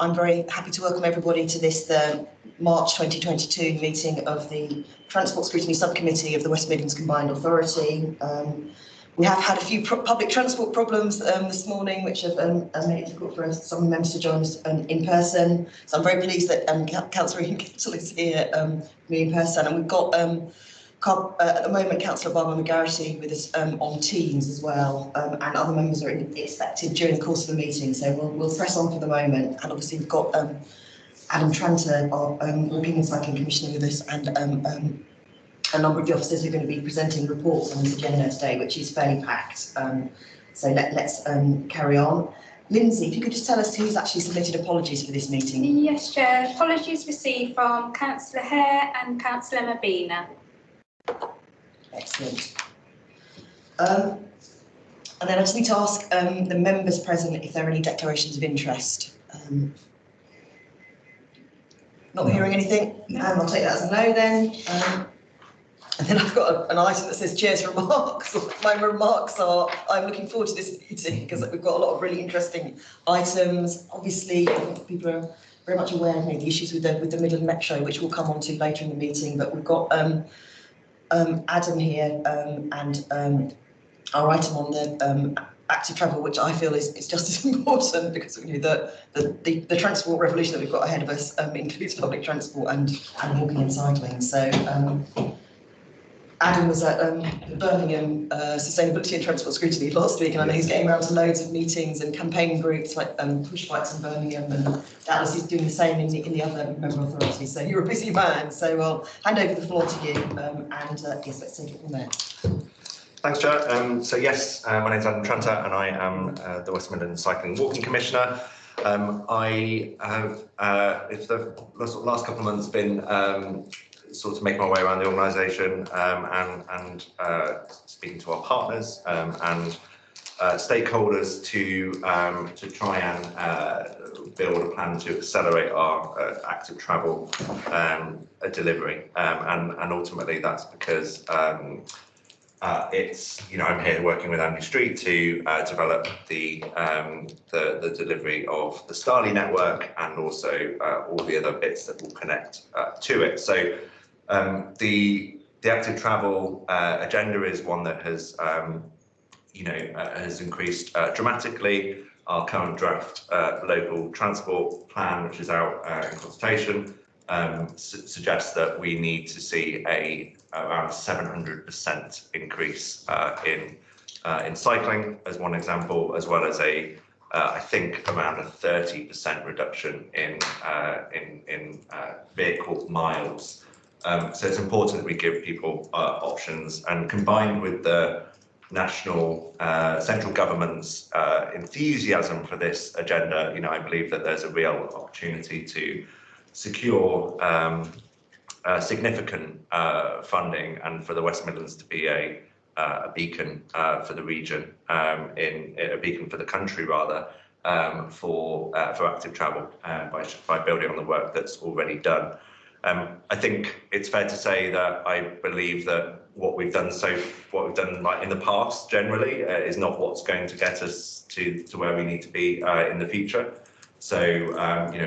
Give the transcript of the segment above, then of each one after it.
I'm very happy to welcome everybody to this, the March 2022 meeting of the Transport Scrutiny Subcommittee of the West Midlands Combined Authority. We have had a few public transport problems this morning, which have made it difficult for some members to join us in person. So I'm very pleased that Councillor Ian Kittle is here me in person, and we've got at the moment Councillor Barbara McGarity with us on Teams as well, and other members are expected during the course of the meeting. So we'll press on for the moment, and obviously we've got Adam Tranter, our Walking and Cycling Commissioner, with us, and a number of the officers who are going to be presenting reports on this agenda today, which is fairly packed. So let's carry on. Lindsay, if you could just tell us who's actually submitted apologies for this meeting. Yes, Chair. Apologies received from Councillor Hare and Councillor Mabina. Excellent. And then I just need to ask the members present if there are any declarations of interest. Not hearing anything, I'll take that as a no then. And then I've got an item that says Chair's remarks. My remarks are, I'm looking forward to this meeting because we've got a lot of really interesting items. Obviously, I think people are very much aware of the issues with the Midland Metro, which we'll come on to later in the meeting, but we've got Adam here and our item on the active travel, which I feel is just as important, because the transport revolution that we've got ahead of us includes public transport and walking and cycling. So Adam was at the Birmingham Sustainability and Transport Scrutiny last week, and I know he's getting around to loads of meetings and campaign groups like push bikes in Birmingham, and Dallas is doing the same in the other member authorities. So you're a busy man, so I'll hand over the floor to you, and yes, let's take it from there. Thanks, Chair. So yes, my name is Adam Tranter, and I am the West Midlands Cycling and Walking Commissioner. I have, if the last couple of months, been sort of making my way around the organisation and speaking to our partners and stakeholders to try and build a plan to accelerate our active travel delivery, and ultimately that's because it's, I'm here working with Andy Street to develop the delivery of the Starley network and also all the other bits that will connect to it. So the active travel agenda is one that has has increased dramatically. Our current draft local transport plan, which is out in consultation, suggests that we need to see around 700% increase in cycling as one example, as well as I think around a 30% reduction in vehicle miles. So it's important that we give people options, and combined with the national central government's enthusiasm for this agenda, I believe that there's a real opportunity to secure significant funding, and for the West Midlands to be a beacon for the region, a beacon for the country rather, for active travel by building on the work that's already done. I think it's fair to say that I believe that what we've done in the past generally is not what's going to get us to where we need to be in the future. So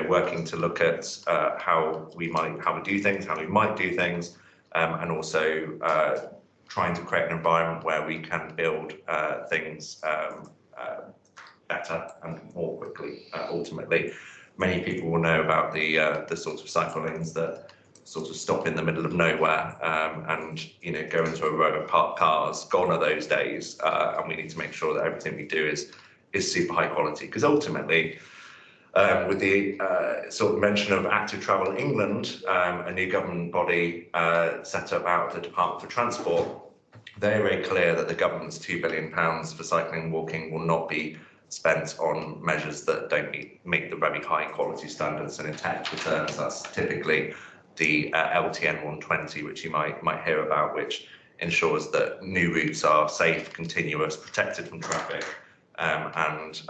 working to look at how we do things, and also trying to create an environment where we can build things better and more quickly. Ultimately, many people will know about the sorts of cycle lanes that sort of stop in the middle of nowhere and go into a row of parked cars. Gone are those days, and we need to make sure that everything we do is super high quality, because ultimately, with the sort of mention of active travel England, a new government body set up out of the Department for Transport, they're very clear that the government's £2 billion for cycling and walking will not be spent on measures that don't meet the very high quality standards. And in technical terms, that's typically the LTN 120, which you might hear about, which ensures that new routes are safe, continuous, protected from traffic, and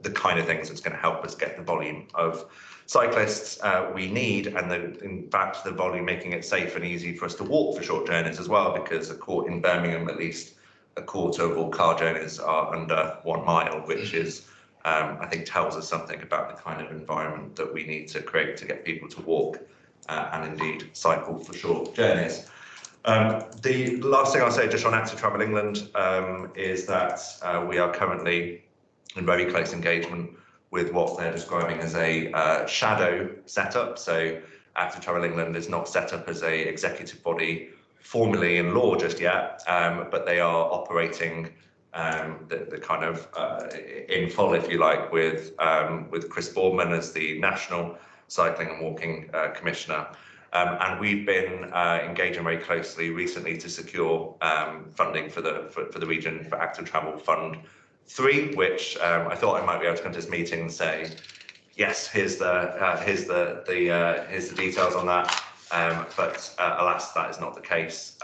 the kind of things that's going to help us get the volume of cyclists we need, and in fact the volume making it safe and easy for us to walk for short journeys as well, because in Birmingham at least a quarter of all car journeys are under 1 mile, which is I think tells us something about the kind of environment that we need to create to get people to walk and indeed cycle for short journeys. The last thing I'll say just on Active Travel England is that we are currently in very close engagement with what they're describing as a shadow setup. So Active Travel England is not set up as a executive body formally in law just yet, but they are operating the kind of in full, if you like, with Chris Boardman as the National Cycling and Walking Commissioner. And we've been engaging very closely recently to secure funding for the region for Active Travel Fund 3, which I thought I might be able to come to this meeting and say, yes, here's the details on that. But alas, that is not the case.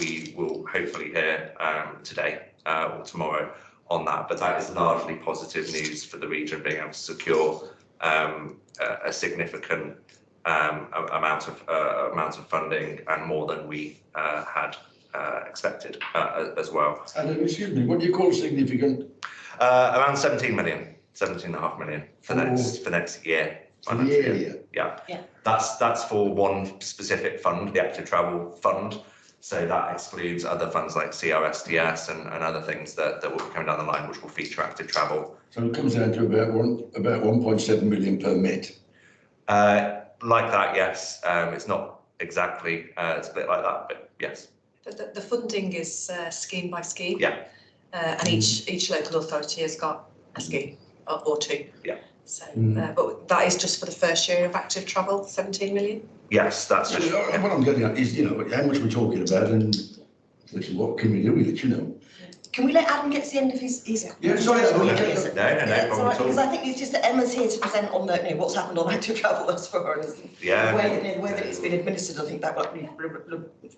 We will hopefully hear today or tomorrow on that. But that is largely positive news for the region being able to secure a significant amount of funding and more than we had expected as well. And excuse me, what do you call significant? Around 17.5 million for next year. Yeah. That's for one specific fund, the Active Travel Fund. So that excludes other funds like CRSDS and other things that will be coming down the line, which will feature active travel. So it comes down to about 1.7 million per Met. Like that, yes. It's not exactly split like that, but yes. The funding is scheme by scheme. Yeah. And each local authority has got a scheme or two. Yeah. So, but that is just for the first year of active travel, 17 million. Yes, that's just. Yeah. What I'm getting at is, how much we're talking about, and what can we do with it, Can we let Adam get to the end of his Yeah, sorry. No, problem at all. Because I think it's just that Emma's here to present on the, what's happened on active travel thus far, and the way that it's been administered. I think that might be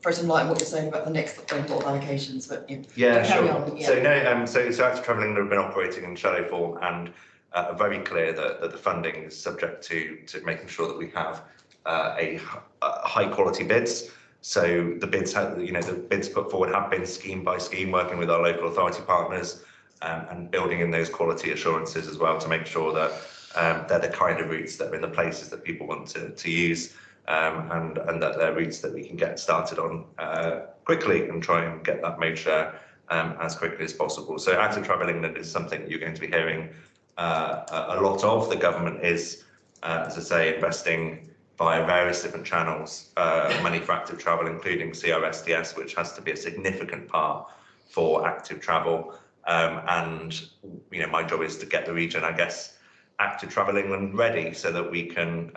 throw some light on what you're saying about the next lot of allocations. But carry on. Yeah. So Active Travel England have been operating in shadow form and are very clear that the funding is subject to making sure that we have a high quality bids. So the bids the bids put forward have been scheme by scheme, working with our local authority partners and building in those quality assurances as well to make sure that they're the kind of routes that are in the places that people want to use and that they're routes that we can get started on quickly and try and get that made share as quickly as possible. So Active Travel England is something that you're going to be hearing a lot of. The government is, as I say, investing via various different channels, money for active travel, including CRSDS, which has to be a significant part for active travel. And my job is to get the region, I guess, Active Travel England ready so that we can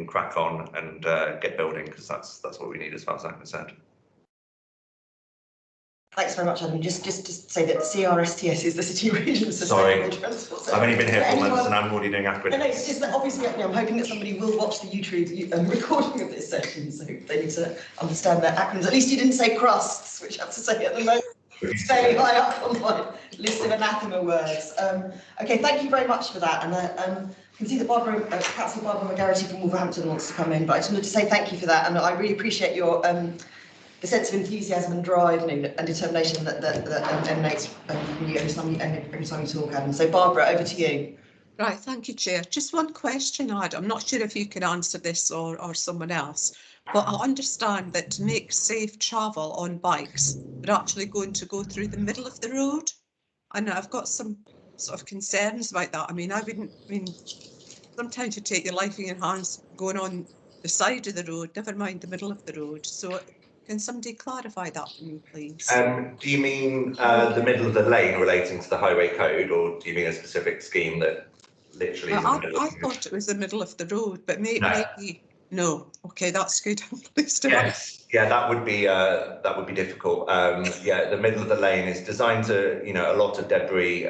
crack on and get building, because that's what we need as far as I'm concerned. Thanks very much, Adam. Just to say that CRSTS is the City Region Sustainable Transport. I've only been here 4 months and I'm already doing acronyms. No, it's just that obviously I'm hoping that somebody will watch the YouTube recording of this session, so they need to understand their acronyms. At least you didn't say crusts, which I have to say at the moment it's fairly high up on my list of anathema words. Okay, thank you very much for that. And I can see that Councillor Barbara McGarity from Wolverhampton wants to come in, but I just wanted to say thank you for that, and I really appreciate your the sense of enthusiasm and drive and determination that emanates from you every time you talk, Adam. So Barbara, over to you. Right, thank you, Chair. Just one question, Adam. I'm not sure if you can answer this or someone else, but I understand that to make safe travel on bikes, they're actually going to go through the middle of the road. And I've got some sort of concerns about that. I mean, sometimes you take your life in your hands going on the side of the road, never mind the middle of the road. So can somebody clarify that for me, please? Do you mean the middle of the lane relating to the highway code, or do you mean a specific scheme that literally is in the middle? I thought it was the middle of the road, but maybe no. Okay, that's good. I'm pleased to Yes, yeah, that would be difficult. Yeah, the middle of the lane is designed to, a lot of debris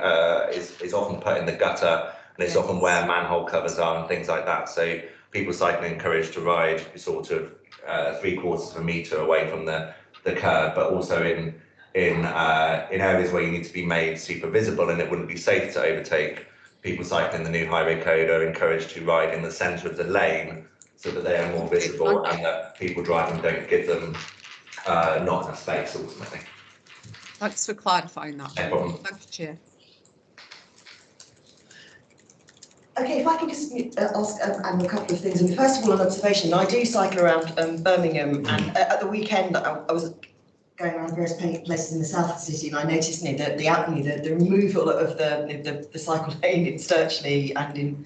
is often put in the gutter, and it's often where manhole covers are and things like that. So people cycling encouraged to ride sort of 3/4 of a metre away from the curb, but also in areas where you need to be made super visible and it wouldn't be safe to overtake. People cycling the new highway code are encouraged to ride in the centre of the lane so that they are more visible and that people driving don't give them not enough space ultimately. Thanks for clarifying that. No problem. Thank you, Chair. Okay, if I could just ask Anne a couple of things. And first of all, an observation. I do cycle around Birmingham, and at the weekend I was going around various places in the south of the city, and I noticed the removal of the cycle lane in Sturchley and in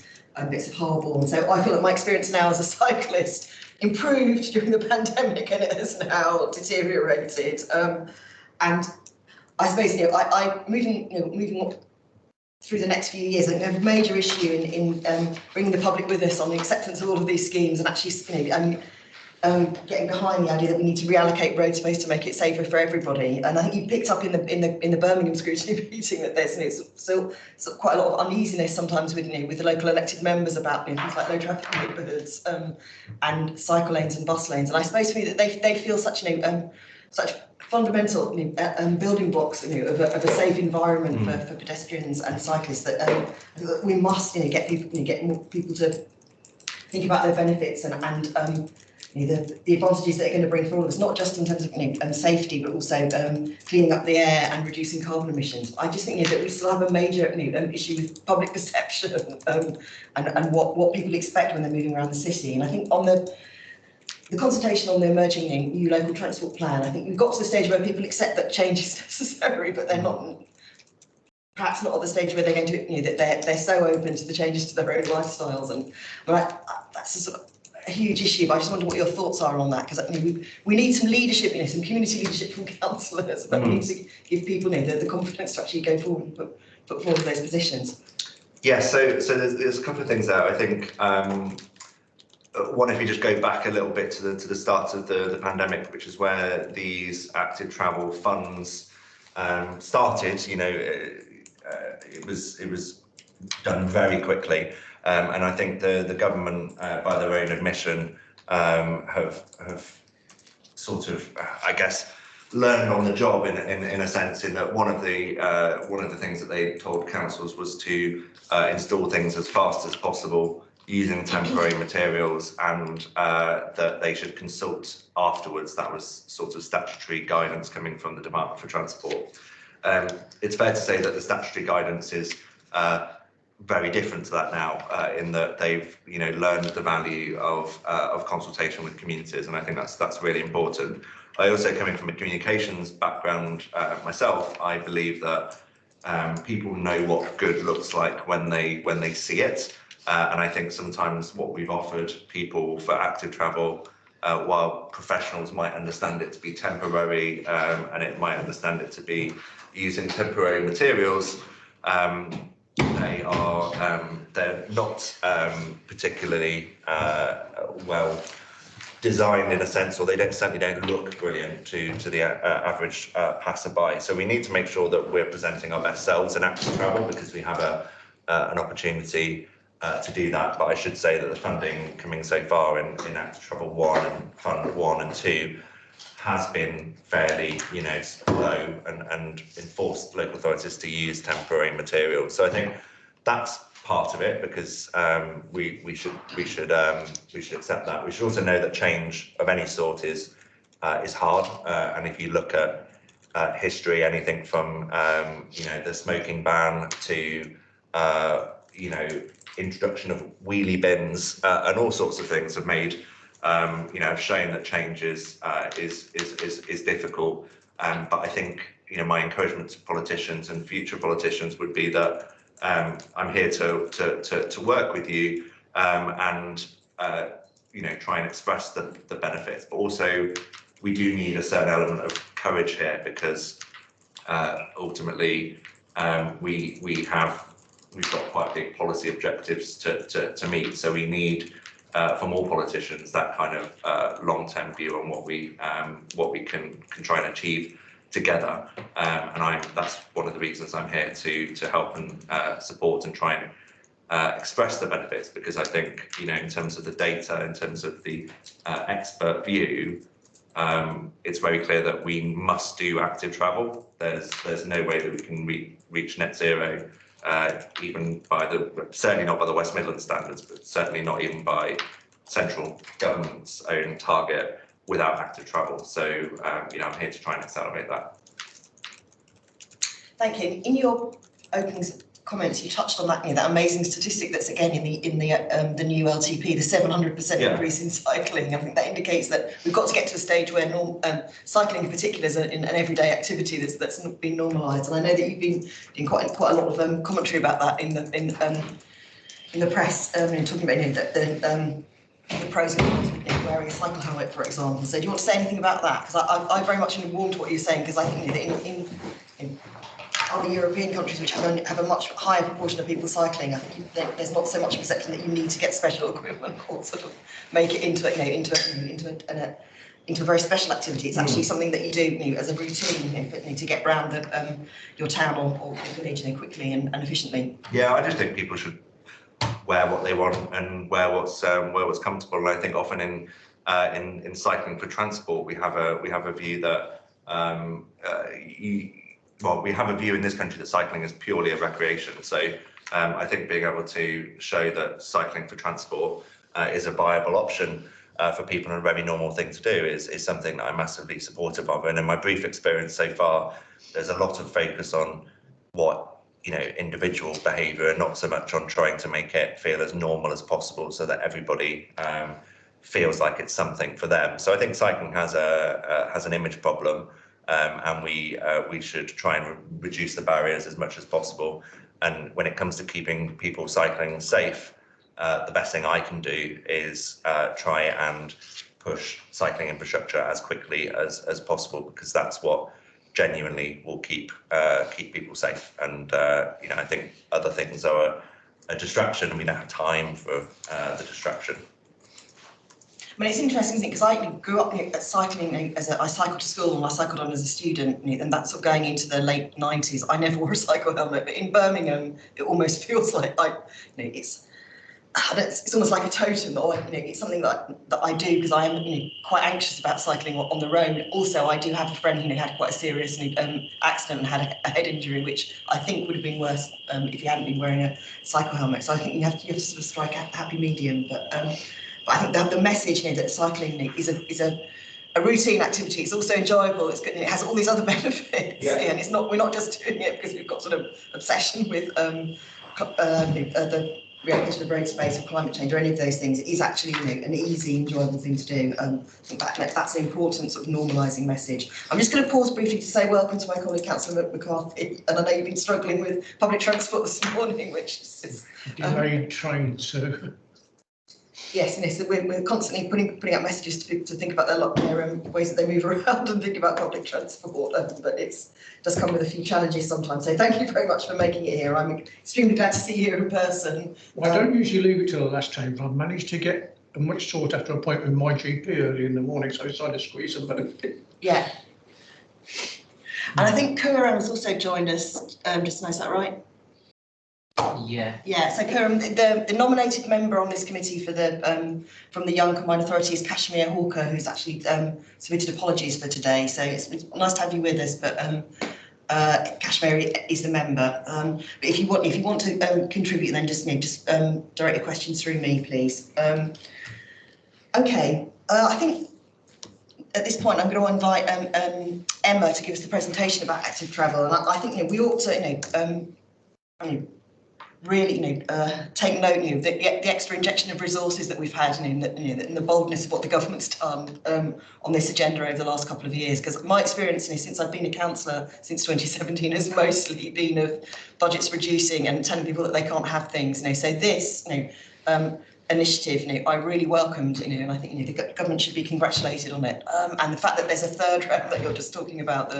bits of Harborne. So I feel that my experience now as a cyclist improved during the pandemic, and it has now deteriorated. And I suppose I moving up through the next few years, I think we have a major issue in bringing the public with us on the acceptance of all of these schemes, and actually, getting behind the idea that we need to reallocate road space to make it safer for everybody. And I think you picked up in the Birmingham Scrutiny meeting that there's still quite a lot of uneasiness sometimes with the local elected members about things like low traffic neighbourhoods and cycle lanes and bus lanes. And I suppose for me that they feel such such fundamental building blocks of a safe environment for pedestrians and cyclists that we must get more people to think about their benefits and the advantages that they're going to bring for all of us, not just in terms of safety, but also cleaning up the air and reducing carbon emissions. I just think that we still have a major issue with public perception and what people expect when they're moving around the city. And I think on the consultation on the emerging new local transport plan, I think we've got to the stage where people accept that change is necessary, but they're not. Perhaps not at the stage where they're going to, that they're so open to the changes to their own lifestyles, and that's a sort of a huge issue. But I just wonder what your thoughts are on that, because we need some leadership, some community leadership from councillors, but we need to give people the confidence to actually go forward and put forward those positions. Yeah, so there's a couple of things there. I think one, if you just go back a little bit to the start of the pandemic, which is where these active travel funds started. It was done very quickly, and I think the government, by their own admission, have sort of, I guess, learned on the job in a sense, in that one of the things that they told councils was to install things as fast as possible using temporary materials, and that they should consult afterwards. That was sort of statutory guidance coming from the Department for Transport. It's fair to say that the statutory guidance is very different to that now, in that they've learned the value of consultation with communities, and I think that's really important. I also, coming from a communications background myself, I believe that people know what good looks like when they see it, and I think sometimes what we've offered people for active travel, while professionals might understand it to be temporary, and it might understand it to be using temporary materials, they're not particularly well designed in a sense, or they certainly don't look brilliant to the average passerby. So we need to make sure that we're presenting our best selves in active travel, because we have an opportunity to do that. But I should say that the funding coming so far in Active Travel 1 and Fund 1 and 2 has been fairly, low, and enforced local authorities to use temporary materials. So I think that's part of it, because we should accept that. We should also know that change of any sort is hard, and if you look at history, anything from the smoking ban to introduction of wheelie bins and all sorts of things have made have shown that change is difficult. But I think my encouragement to politicians and future politicians would be that I'm here to work with you and try and express the benefits, but also we do need a certain element of courage here, because ultimately we've got quite big policy objectives to meet. So we need from all politicians that kind of long-term view on what we can try and achieve together, and that's one of the reasons I'm here to help and support and try and express the benefits, because I think in terms of the data, in terms of the expert view, it's very clear that we must do active travel. There's no way that we can reach net zero, even certainly not by the West Midlands standards, but certainly not even by central government's own target, without active travel. So I'm here to try and accelerate that. Thank you. In your opening comments, you touched on that, that amazing statistic that's again in the new LTP, the 700% increase in cycling. I think that indicates that we've got to get to a stage where cycling in particular is an everyday activity that's been normalised. And I know that you've been doing quite a lot of commentary about that in the press, and talking about the pros and cons of wearing a cycle helmet, for example. So do you want to say anything about that? Because I very much warm to what you're saying, because I think that in other European countries which have a much higher proportion of people cycling, I think there's not so much perception that you need to get special equipment or sort of make it into a very special activity. It's actually something that you do as a routine to get round your town or village quickly and efficiently. Yeah, I just think people should wear what they want and wear what's comfortable. And I think often in cycling for transport, we have a view that we have a view in this country that cycling is purely a recreation. So I think being able to show that cycling for transport is a viable option for people and a very normal thing to do is something that I'm massively supportive of. And in my brief experience so far, there's a lot of focus on what individual behaviour and not so much on trying to make it feel as normal as possible so that everybody feels like it's something for them. So I think cycling has an image problem. And we should try and reduce the barriers as much as possible. And when it comes to keeping people cycling safe, the best thing I can do is try and push cycling infrastructure as quickly as possible, because that's what genuinely will keep people safe. And I think other things are a distraction, and we don't have time for the distraction. I mean, it's interesting, isn't it? Because I grew up cycling I cycled to school and I cycled on as a student, and that's sort of going into the late 90s. I never wore a cycle helmet, but in Birmingham, it almost feels like it's almost like a totem, or it's something that I do because I am quite anxious about cycling on the road. Also, I do have a friend who had quite a serious accident and had a head injury, which I think would have been worse if he hadn't been wearing a cycle helmet. So I think you have to sort of strike a happy medium, but I think the message that cycling is a routine activity. It's also enjoyable. It's good. And it has all these other benefits. Yeah. And we're not just doing it because we've got sort of obsession with the reactivation of road space or climate change or any of those things. It is actually an easy, enjoyable thing to do. I think that's an important sort of normalising message. I'm just going to pause briefly to say welcome to my colleague Councillor McCarthy. And I know you've been struggling with public transport this morning, which is delayed train too. Yes, so we're constantly putting out messages to people to think about their ways that they move around and think about public transport, but it does come with a few challenges sometimes. So thank you very much for making it here. I'm extremely glad to see you here in person. Well, I don't usually leave it till the last time, but I've managed to get a much sought after appointment with my GP early in the morning, so I decided to squeeze a bit of it. Yeah. And I think Kuram has also joined us just now, is that right? Yeah. Yeah, so Kuram, the nominated member on this committee for from the Young Combined Authority is Kashmir Hawker, who's actually submitted apologies for today. So it's nice to have you with us, but Kashmir is the member. But if you want to contribute, then just direct your questions through me, please. Okay, I think at this point I'm going to invite Emma to give us the presentation about active travel, and I think we ought to really take note of the extra injection of resources that we've had and the boldness of what the government's done on this agenda over the last couple of years, because my experience since I've been a councillor since 2017 has mostly been of budgets reducing and telling people that they can't have things. So this initiative I really welcomed, and I think the government should be congratulated on it, and the fact that there's a third round that you're just talking about,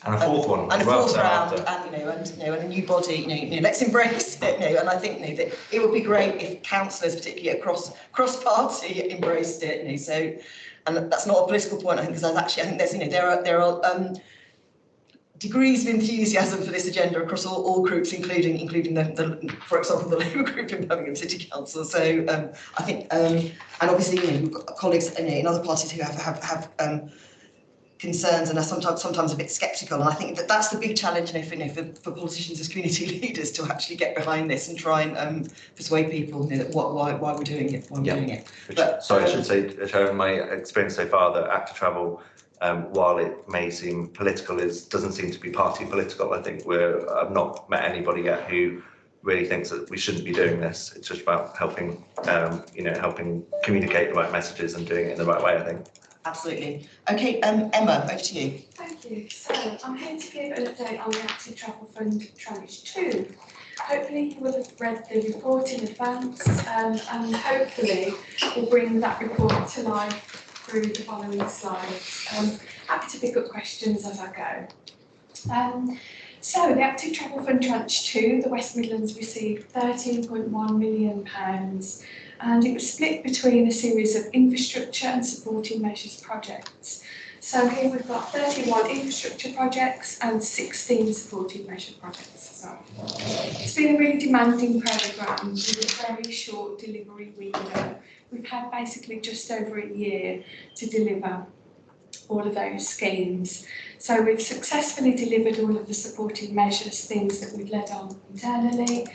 and a fourth one, and a fourth round, and a new body. Let's embrace it. And I think that it would be great if councillors, particularly across party, embraced it. So, and that's not a political point. I think because I think there's there are degrees of enthusiasm for this agenda across all groups, including the for example the Labour group in Birmingham City Council. So I think and obviously we've got colleagues in other parties who have concerns and are sometimes a bit sceptical, and I think that's the big challenge for politicians as community leaders to actually get behind this and try and persuade people that why we're doing it, doing it. But I should say, my experience so far that active travel, while it may seem political, doesn't seem to be party political. I think I've not met anybody yet who really thinks that we shouldn't be doing this. It's just about helping, helping communicate the right messages and doing it in the right way, I think. Absolutely. Okay, Emma, over to you. Thank you. So I'm here to give an update on the Active Travel Fund Tranche 2. Hopefully you will have read the report in advance and hopefully we'll bring that report to life through the following slides. Happy to pick up questions as I go. So the Active Travel Fund Tranche 2, the West Midlands received £13.1 million and it was split between a series of infrastructure and supporting measures projects. So here we've got 31 infrastructure projects and 16 supporting measure projects as well. It's been a really demanding programme with a very short delivery window. We've had basically just over a year to deliver all of those schemes. So we've successfully delivered all of the supporting measures, things that we've led on internally,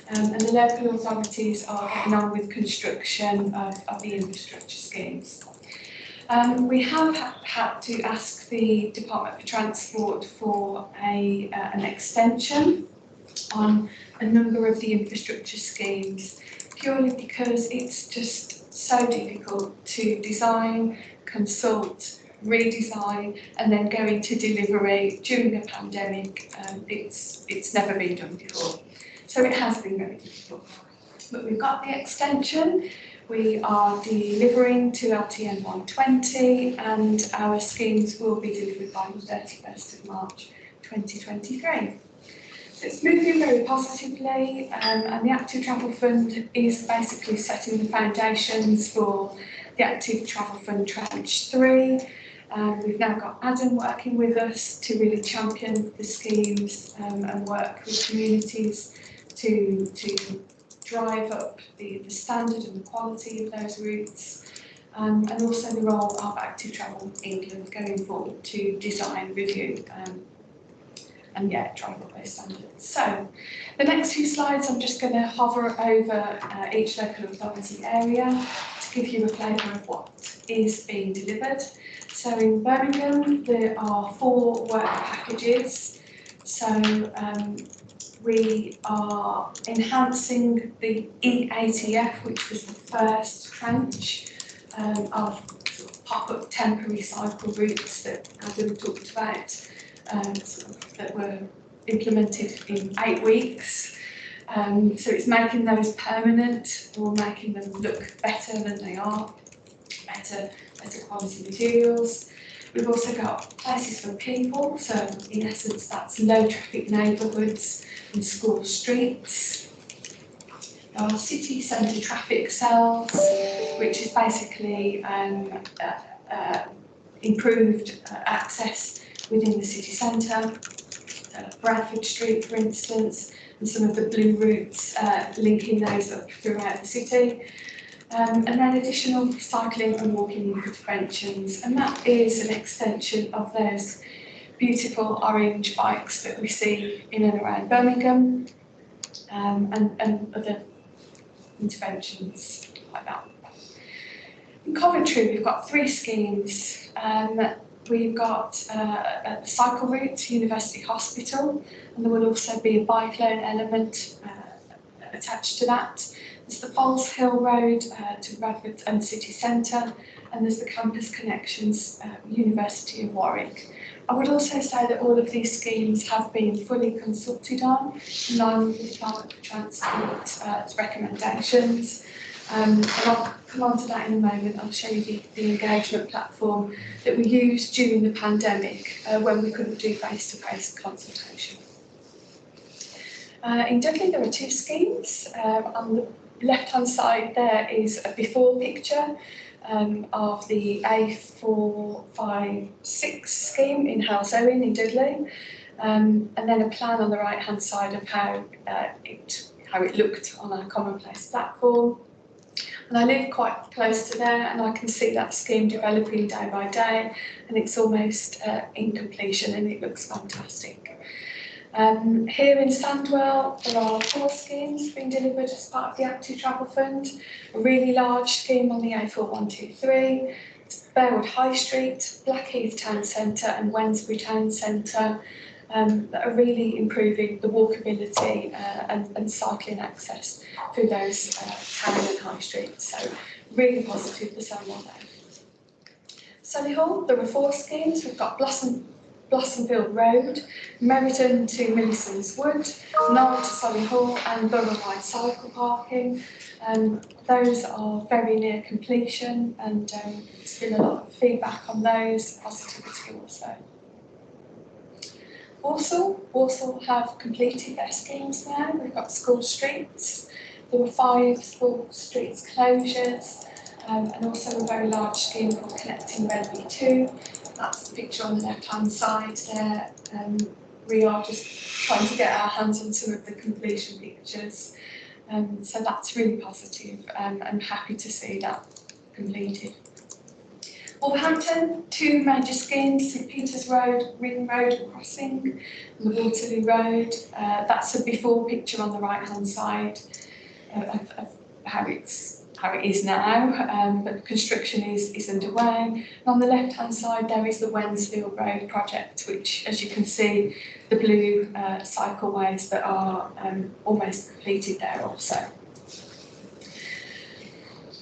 and the local authorities are getting on with construction of the infrastructure schemes. We have had to ask the Department for Transport for an extension on a number of the infrastructure schemes, purely because it's just so difficult to design, consult, redesign and then go into delivery during a pandemic. It's never been done before. So it has been very difficult. But we've got the extension. We are delivering to LTN 120 and our schemes will be delivered by the 31st of March 2023. So it's moving very positively and the Active Travel Fund is basically setting the foundations for the Active Travel Fund Tranche 3. We've now got Adam working with us to really champion the schemes and work with communities to drive up the standard and the quality of those routes, and also the role of Active Travel England going forward to design, review and drive up those standards. So the next few slides I'm just going to hover over each local authority area to give you a flavour of what is being delivered. So in Birmingham there are 4 work packages. So we are enhancing the Atf, which was the first tranche of pop-up temporary cycle routes that Adam talked about, that were implemented in 8 weeks. So it's making those permanent or making them look better than they are, better quality materials. We've also got places for people, so in essence that's low traffic neighbourhoods and school streets. Our city centre traffic cells, which is basically improved access within the city centre. Bradford Street, for instance, and some of the blue routes linking those up throughout the city. And then additional cycling and walking interventions, and that is an extension of those beautiful orange bikes that we see in and around Birmingham, and other interventions like that. In Coventry we've got 3 schemes. We've got a cycle route to University Hospital, and there will also be a bike lane element attached to that. There's the Falls Hill Road to Bradford and City Centre, and there's the campus connections, University of Warwick. I would also say that all of these schemes have been fully consulted on, in line with the Department for Transport's recommendations. And I'll come on to that in a moment. I'll show you the engagement platform that we used during the pandemic when we couldn't do face-to-face consultation. In Dudley there are 2 schemes. On the left-hand side there is a before picture of the A456 scheme in House Owen in Dudley, and then a plan on the right-hand side of how it looked on our commonplace platform. And I live quite close to there, and I can see that scheme developing day by day, and it's almost in completion, and it looks fantastic. Here in Sandwell, there are 4 schemes being delivered as part of the Active Travel Fund. A really large scheme on the A4123, Bearwood High Street, Blackheath Town Centre and Wensbury Town Centre. that are really improving the walkability and cycling access through those town and high streets. So really positive for Solihull there. Solihull, there are 4 schemes. We've got Blossomfield Road, Meriden to Millicent's Wood, Knoll to Solihull and borough-wide cycle parking. Those are very near completion and there's been a lot of feedback on those, positivity also. Walsall have completed their schemes now. We've got school streets. There were 5 school streets closures and also a very large scheme called Connecting Redley 2. That's the picture on the left-hand side there. We are just trying to get our hands on some of the completion pictures. So that's really positive. I'm happy to see that completed. Wolverhampton, 2 major schemes, St Peter's Road, Ring Road Crossing, and the Waterloo Road. That's a before picture on the right-hand side of how it is now, but construction is underway. And on the left-hand side, there is the Wensfield Road project, which, as you can see, the blue cycleways that are almost completed there also.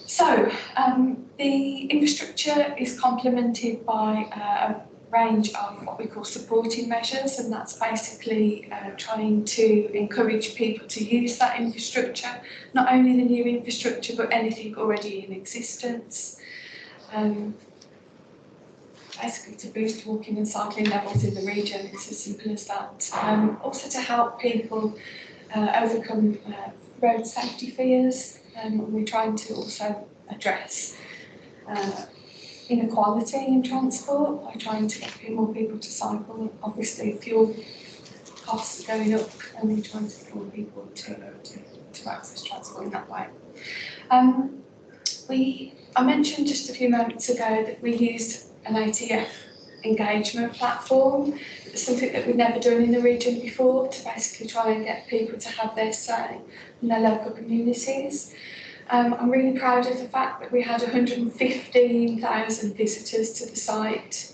So, the infrastructure is complemented by a range of what we call supporting measures, and that's basically trying to encourage people to use that infrastructure, not only the new infrastructure, but anything already in existence. Basically to boost walking and cycling levels in the region, it's as simple as that. Also to help people overcome road safety fears, we're trying to also address inequality in transport by trying to get more people to cycle. Obviously, fuel costs are going up, and we're trying to get more people to access transport in that way. I mentioned just a few moments ago that we used an Atf Engagement Platform. It's something that we've never done in the region before, to basically try and get people to have their say in their local communities. I'm really proud of the fact that we had 115,000 visitors to the site.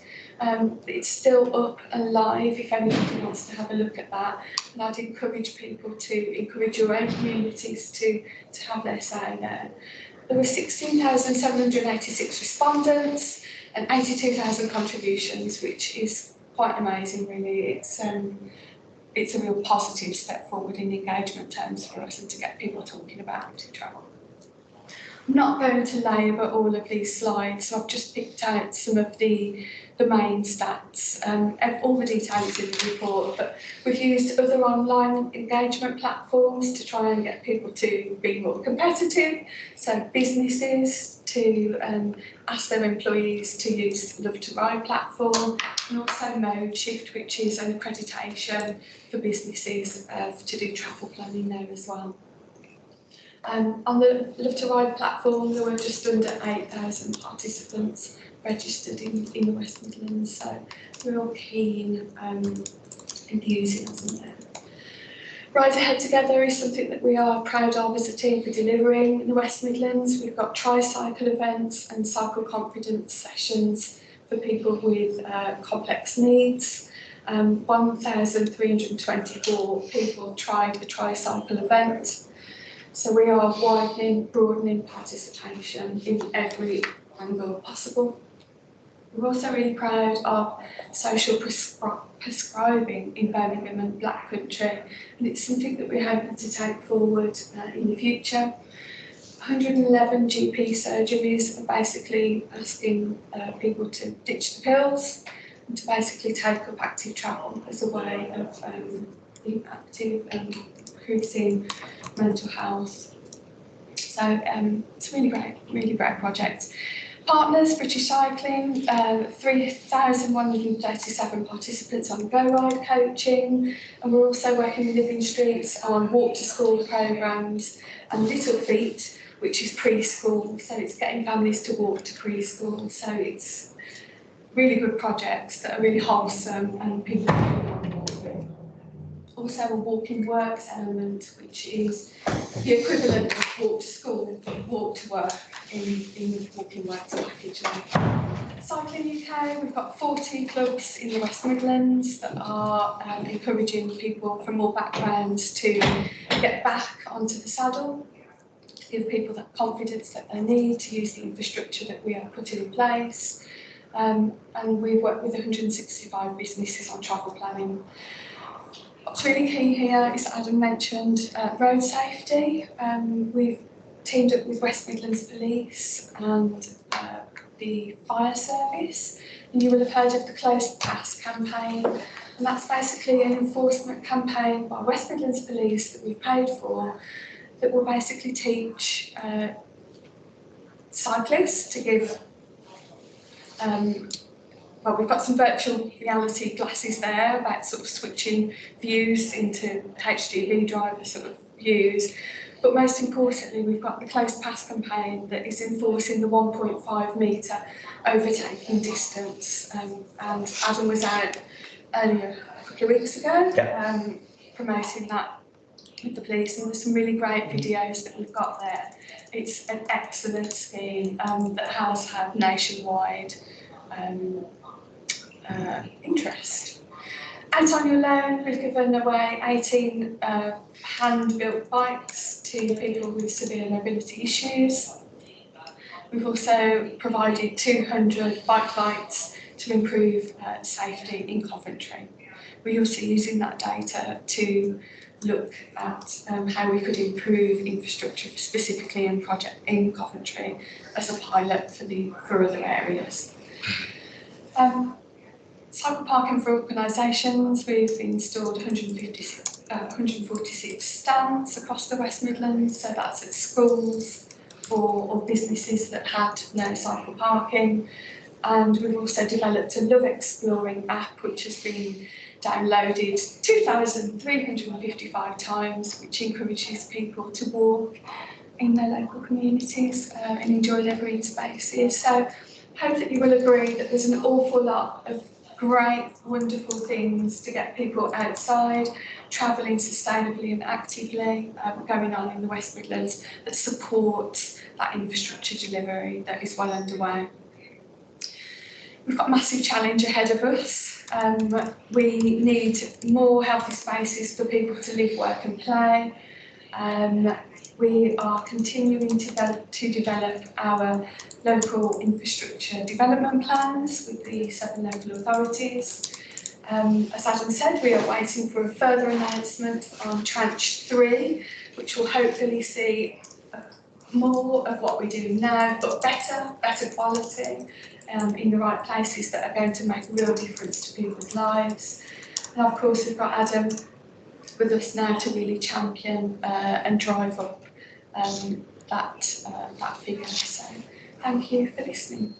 It's still up and live if anybody wants to have a look at that. And I'd encourage people to encourage your own communities to have their say there. There were 16,786 respondents and 82,000 contributions, which is quite amazing really. It's a real positive step forward in engagement terms for us and to get people talking about active travel. I'm not going to labour all of these slides, so I've just picked out some of the main stats. All the details in the report, but we've used other online engagement platforms to try and get people to be more competitive. So businesses to ask their employees to use the Love to Ride platform, and also Mode Shift, which is an accreditation for businesses to do travel planning there as well. On the Love to Ride platform, there were just under 8,000 participants registered in the West Midlands, so real keen enthusiasm there. Ride Ahead Together is something that we are proud of as a team for delivering in the West Midlands. We've got tricycle events and cycle confidence sessions for people with complex needs. 1,324 people tried the tricycle event. So we are broadening participation in every angle possible. We're also really proud of social prescribing in Birmingham and Black Country, and it's something that we're hoping to take forward in the future. 111 GP surgeries are basically asking people to ditch the pills and to basically take up active travel as a way of being active and increasing mental health. So it's a really great project. Partners, British Cycling, 3,137 participants on Go Ride coaching, and we're also working with Living Streets on walk to school programmes and Little Feet, which is preschool, so it's getting families to walk to preschool. So it's really good projects that are really wholesome and people can really on board with. Also a walking works element, which is the equivalent of walk to school, but walk to work in the walking works package. Cycling UK, we've got 40 clubs in the West Midlands that are encouraging people from all backgrounds to get back onto the saddle, give people that confidence that they need to use the infrastructure that we are putting in place. And we've worked with 165 businesses on travel planning. What's really key here is, Adam mentioned, road safety. We've teamed up with West Midlands Police and the fire service, and you will have heard of the Closed Pass campaign, and that's basically an enforcement campaign by West Midlands Police that we've paid for, that will basically teach cyclists to give, well, we've got some virtual reality glasses there about sort of switching views into HGV driver sort of views. But most importantly, we've got the Closed Pass campaign that is enforcing the 1.5 metre overtaking distance. And Adam was out earlier a couple of weeks ago promoting that with the police, and there's some really great videos that we've got there. It's an excellent scheme that has had nationwide interest. Out on Your Loan, we've given away 18 hand-built bikes to people with severe mobility issues. We've also provided 200 bike lights to improve safety in Coventry. We're also using that data to look at how we could improve infrastructure specifically in Coventry as a pilot for other areas. Cycle parking for organisations, we've installed 146 stands across the West Midlands, so that's at schools or businesses that had no cycle parking. And we've also developed a Love Exploring app, which has been downloaded 2,355 times, which encourages people to walk in their local communities and enjoy their green spaces. So I hope that you will agree that there's an awful lot of great, wonderful things to get people outside, travelling sustainably and actively going on in the West Midlands that supports that infrastructure delivery that is well underway. We've got a massive challenge ahead of us. We need more healthy spaces for people to live, work and play. We are continuing to develop our local infrastructure development plans with the 7 local authorities. As Adam said, we are waiting for a further announcement on Tranche 3, which will hopefully see more of what we do now, but better quality in the right places that are going to make a real difference to people's lives. And of course, we've got Adam with us now to really champion and drive up that figure. So thank you for listening.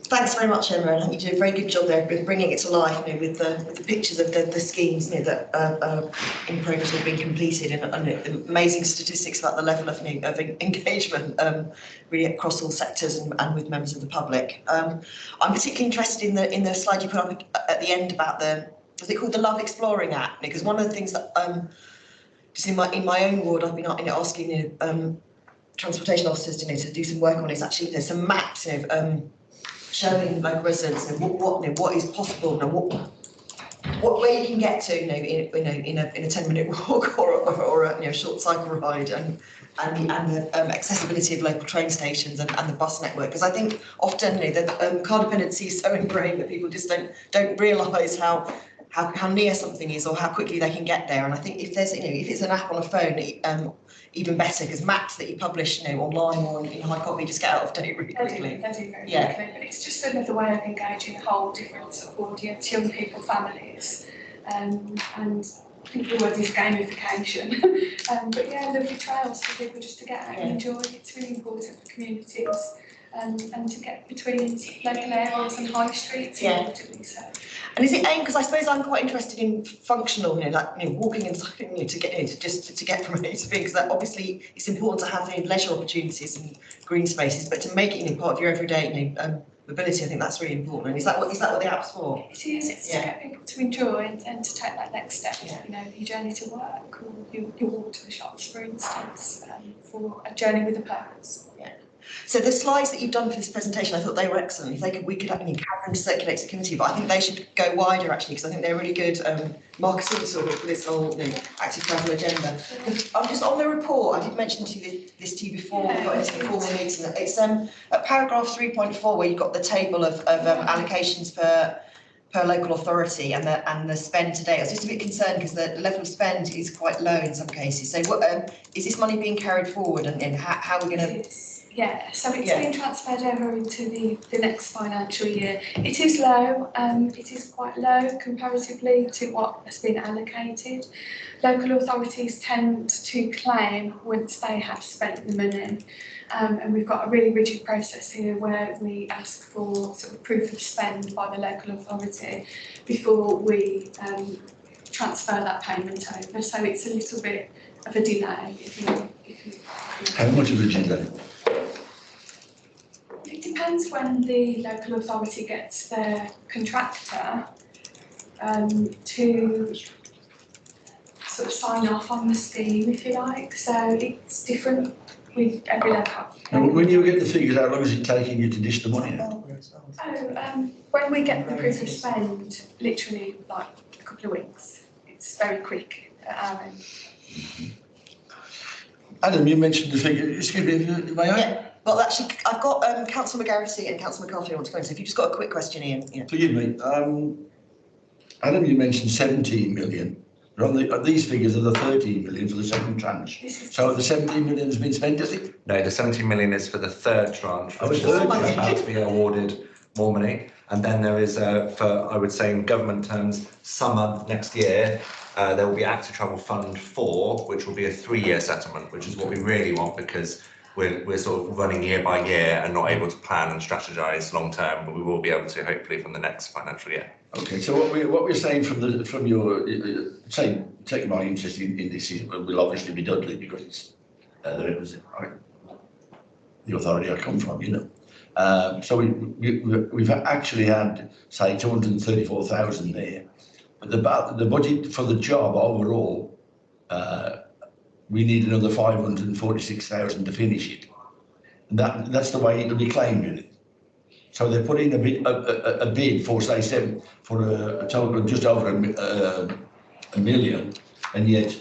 Thanks very much, Emma, and I think you do a very good job there with bringing it to life, with the pictures of the schemes that are in progress or being completed, and amazing statistics about the level of engagement really across all sectors and with members of the public. I'm particularly interested in the slide you put up at the end about was it called the Love Exploring app? Because one of the things that just in my own ward I've been asking transportation officers to do some work on is actually there's some maps showing local residents what is possible and what where you can get to in a 10-minute walk or a short cycle ride, and the accessibility of local train stations and the bus network, because I think often the car dependency is so ingrained that people just don't realise how near something is or how quickly they can get there. And I think if there's if it's an app on a phone, even better, because maps that you publish online or on hard copy just get out of date really quickly. They do very quickly, but it's just another way of engaging a whole different sort of audience, young people, families, and I think the word is gamification. But yeah, lovely trails for people just to get out and enjoy. It's really important for communities and to get between local areas and high streets. Importantly so. And is it aimed, because I suppose I'm quite interested in functional, walking and cycling, to get to get from A to B, because that obviously it's important to have leisure opportunities and green spaces, but to make it part of your everyday mobility, I think that's really important. And is that what the app's for? It is. It's to get people to enjoy and to take that next step. Your journey to work or your walk to the shops, for instance, for a journey with a purpose. Yeah. So the slides that you've done for this presentation, I thought they were excellent. If they could, we could have them circulate to the committee, but I think they should go wider actually, because I think they're really good marketing sort of for this whole active travel agenda. I'm just on the report. I did mention this to you before we got into the formal meeting. It's at paragraph 3.4 where you've got the table of allocations per local authority and the spend today. I was just a bit concerned because the level of spend is quite low in some cases. So what is this money being carried forward, and how are we going to? Yeah, so it's been transferred over into the next financial year. It is low, it is quite low comparatively to what has been allocated. Local authorities tend to claim once they have spent the money. And we've got a really rigid process here where we ask for sort of proof of spend by the local authority before we transfer that payment over. So it's a little bit of a delay. How much of a delay? It depends when the local authority gets their contractor to sort of sign off on the scheme, if you like. So it's different with every local. And when you get the figures, how long is it taking you to dish the money out? When we get the proof of spend, literally like a couple of weeks. It's very quick at our end. Adam, you mentioned the figure. Excuse me, may I? Yeah. Well, actually, I've got Councillor McGarity and Councillor McCarthy who want to go in. So if you've just got a quick question, Ian. Yeah. Forgive me. Adam, you mentioned 17 million. These figures are the 13 million for the second tranche. So the 17 million has been spent, is it? No, the 17 million is for the third tranche, which is about to be awarded more money. And then there is, for I would say in government terms, summer next year, there will be Active Travel Fund 4, which will be a 3-year settlement, which is what we really want because we're sort of running year by year and not able to plan and strategise long term, but we will be able to hopefully from the next financial year. Okay, so what we're saying from your taking my interest in this is will obviously be Dudley because it's the authority I come from, you know. So we've actually had say 234,000 there, but the budget for the job overall, we need another 546,000 to finish it. And that's the way it'll be claimed in it. So they put in a bid for say for a total of just over a million, and yet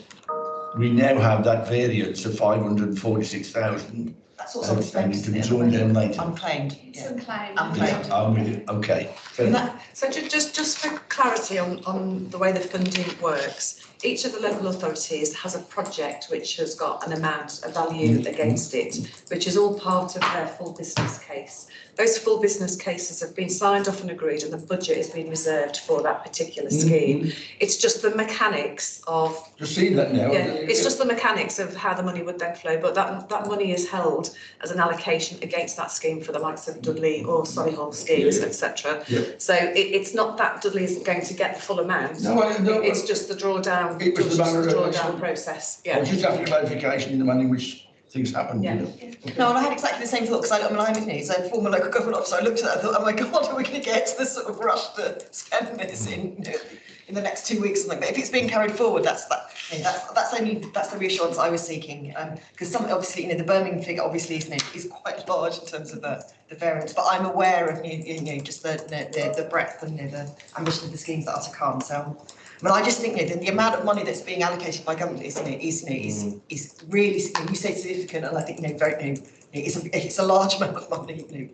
we now have that variance of 546,000. That's what's outstanding to be drawn down later. Unclaimed. It's unclaimed. Unclaimed. I'm with you. Okay. Fair enough. So just for clarity on the way the funding works, each of the local authorities has a project which has got an amount, a value against it, which is all part of their full business case. Those full business cases have been signed off and agreed, and the budget has been reserved for that particular scheme. It's just the mechanics of. Just seen that now. Yeah, it's just the mechanics of how the money would then flow, but that money is held as an allocation against that scheme for the likes of Dudley or Solihull schemes, etc. Yeah. So it's not that Dudley isn't going to get the full amount. No, it's just the drawdown. It was the drawdown process. Yeah. I was just after clarification in the manner in which things happen. Yeah. You know. No, and I had exactly the same thought because I'm a former local government officer. I looked at that and thought, oh my God, are we going to get to the sort of rush to spend this in the next 2 weeks or something? But if it's being carried forward, that's the reassurance I was seeking. Because obviously, the Birmingham figure obviously is quite large in terms of the variance. But I'm aware of just the breadth and the ambition of the schemes that are to come. So. But I just think the amount of money that's being allocated by government is really, you say significant, and I think it's a large amount of money.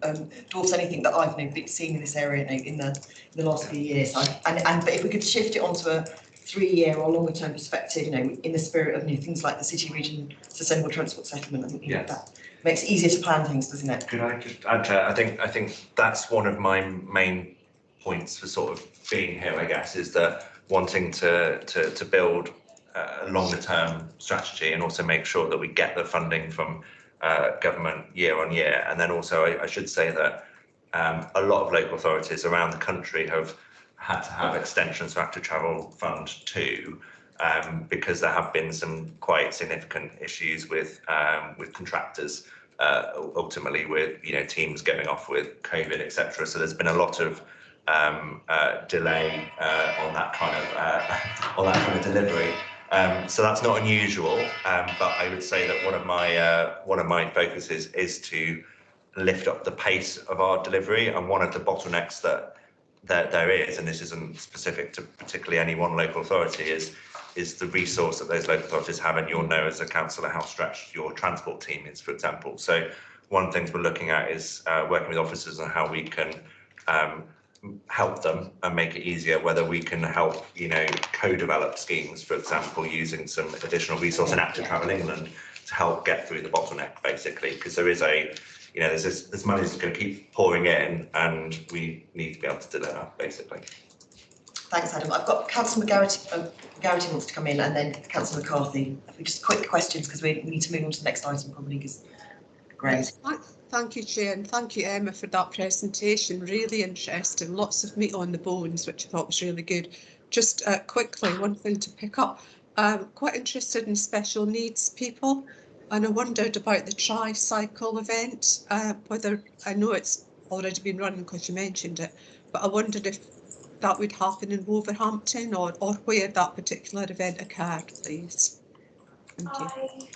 Dwarfs anything that I've seen in this area in the last few years. But if we could shift it onto a 3-year or longer term perspective, in the spirit of things like the City Region Sustainable Transport Settlement, I think that makes it easier to plan things, doesn't it? Could I just add to that? I think that's one of my main points for sort of being here, I guess, is that wanting to build a longer term strategy and also make sure that we get the funding from government year on year. And then also I should say that a lot of local authorities around the country have had to have extensions to Active Travel Fund 2 because there have been some quite significant issues with contractors, ultimately with teams going off with COVID, etc. So there's been a lot of delay on that kind of delivery. So that's not unusual, but I would say that one of my focuses is to lift up the pace of our delivery. And one of the bottlenecks that there is, and this isn't specific to particularly any one local authority, is the resource that those local authorities have, and you'll know as a councillor how stretched your transport team is, for example. So one of the things we're looking at is working with officers on how we can help them and make it easier, whether we can help, co-develop schemes, for example, using some additional resource in Atf Travel England to help get through the bottleneck, basically, because there is there's money that's going to keep pouring in, and we need to be able to deliver, basically. Thanks, Adam. I've got Councillor Garrity wants to come in, and then Councillor McCarthy. Just quick questions, because we need to move on to the next item, probably. Great. Thank you, Chair, and thank you, Emma, for that presentation. Really interesting. Lots of meat on the bones, which I thought was really good. Just quickly, one thing to pick up. Quite interested in special needs people, and I wondered about the tricycle event, whether, I know it's already been running because you mentioned it, but I wondered if that would happen in Wolverhampton or where that particular event occurred, please. Thank you.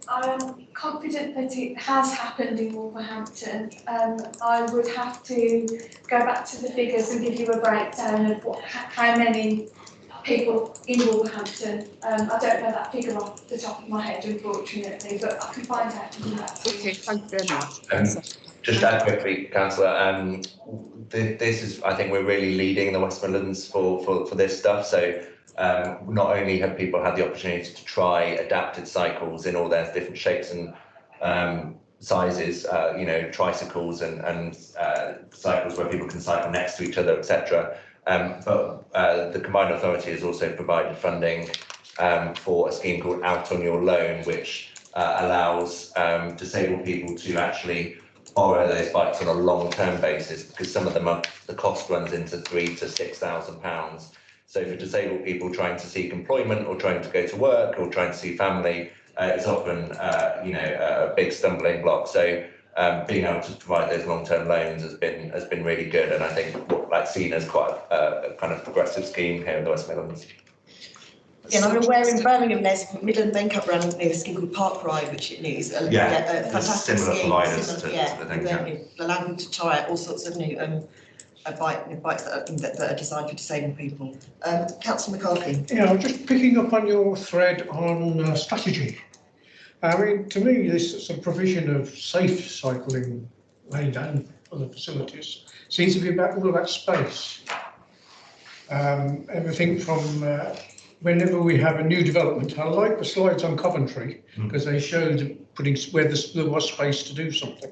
I'm confident that it has happened in Wolverhampton. I would have to go back to the figures and give you a breakdown of how many people in Wolverhampton. I don't know that figure off the top of my head, unfortunately, but I can find out and do that. Okay, thank you very much. Just to add quickly, Councillor, this is, I think we're really leading in the West Midlands for this stuff. So not only have people had the opportunity to try adapted cycles in all their different shapes and sizes, tricycles and cycles where people can cycle next to each other, etc. But the Combined Authority has also provided funding for a scheme called Out on Your Loan, which allows disabled people to actually borrow those bikes on a long-term basis, because some of them the cost runs into £3,000 to £6,000. So for disabled people trying to seek employment or trying to go to work or trying to see family, it's often a big stumbling block. So being able to provide those long-term loans has been really good, and I think that's seen as quite a kind of progressive scheme here in the West Midlands. Yeah, and I'm aware in Birmingham there's Midland Makeup Run, a scheme called Park Ride, which it is a fantastic similar scheme. providers to the things. Allowing them to try out all sorts of new bikes that are designed for disabled people. Councillor McCarthy. Yeah, I'm just picking up on your thread on strategy. I mean, to me, this sort of provision of safe cycling lanes and other facilities seems to be all about space. Everything from whenever we have a new development, I like the slides on Coventry because they showed putting where there was space to do something.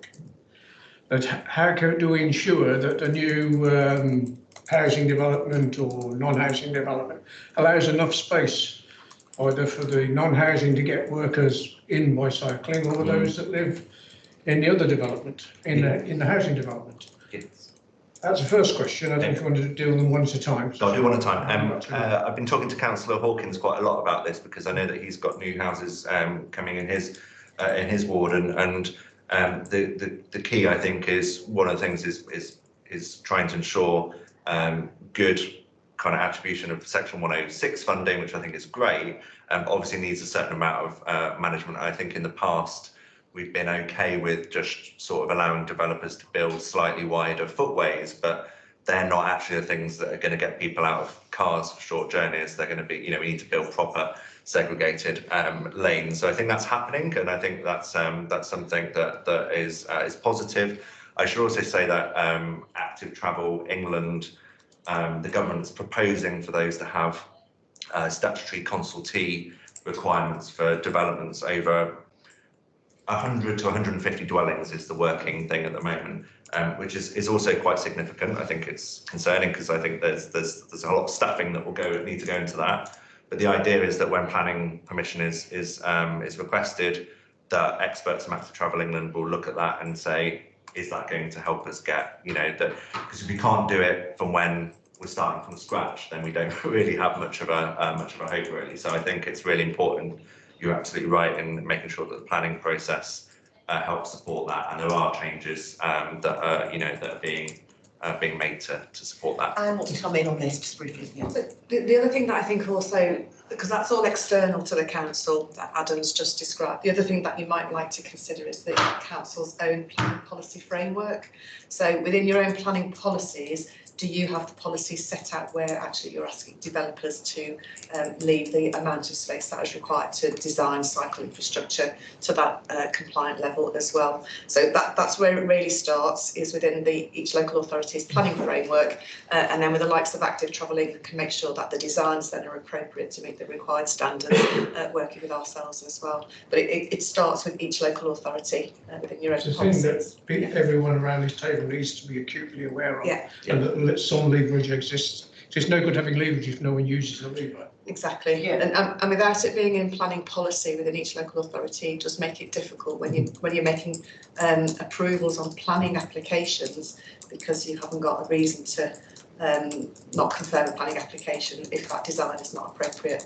But how do we ensure that a new housing development or non-housing development allows enough space, either for the non-housing to get workers in by cycling, or those that live in the other development, in the housing development? Yes. That's the first question. I don't know if you wanted to deal with them one at a time. So I'll do one at a time. I've been talking to Councillor Hawkins quite a lot about this, because I know that he's got new houses coming in his ward, and the key, I think, is one of the things is trying to ensure good kind of attribution of Section 106 funding, which I think is great. Obviously needs a certain amount of management. I think in the past we've been okay with just sort of allowing developers to build slightly wider footways, but they're not actually the things that are going to get people out of cars for short journeys. They're going to be, we need to build proper segregated lanes. So I think that's happening, and I think that's something that is positive. I should also say that Active Travel England, the government's proposing for those to have statutory consultee requirements for developments over 100 to 150 dwellings is the working thing at the moment, which is also quite significant. I think it's concerning, because I think there's a lot of staffing that will need to go into that. But the idea is that when planning permission is requested, that experts from Atf Travel England will look at that and say, is that going to help us get, that, because if we can't do it from when we're starting from scratch, then we don't really have much of a hope, really. So I think it's really important. You're absolutely right in making sure that the planning process helps support that, and there are changes that are being made to support that. And want to come in on this just briefly. Yeah. The other thing that I think also because that's all external to the council that Adam's just described. The other thing that you might like to consider is the council's own planning policy framework. So within your own planning policies, do you have the policies set out where actually you're asking developers to leave the amount of space that is required to design cycle infrastructure to that compliant level as well? So that's where it really starts, is within each local authority's planning framework, and then with the likes of Active Travelling can make sure that the designs then are appropriate to meet the required standards, working with ourselves as well. But it starts with each local authority within your own policies. It's a thing that everyone around this table needs to be acutely aware of. Yeah. And that some leverage exists. So it's no good having leverage if no one uses the lever. Exactly, and without it being in planning policy within each local authority, just make it difficult when you're making approvals on planning applications, because you haven't got a reason to not confirm a planning application if that design is not appropriate.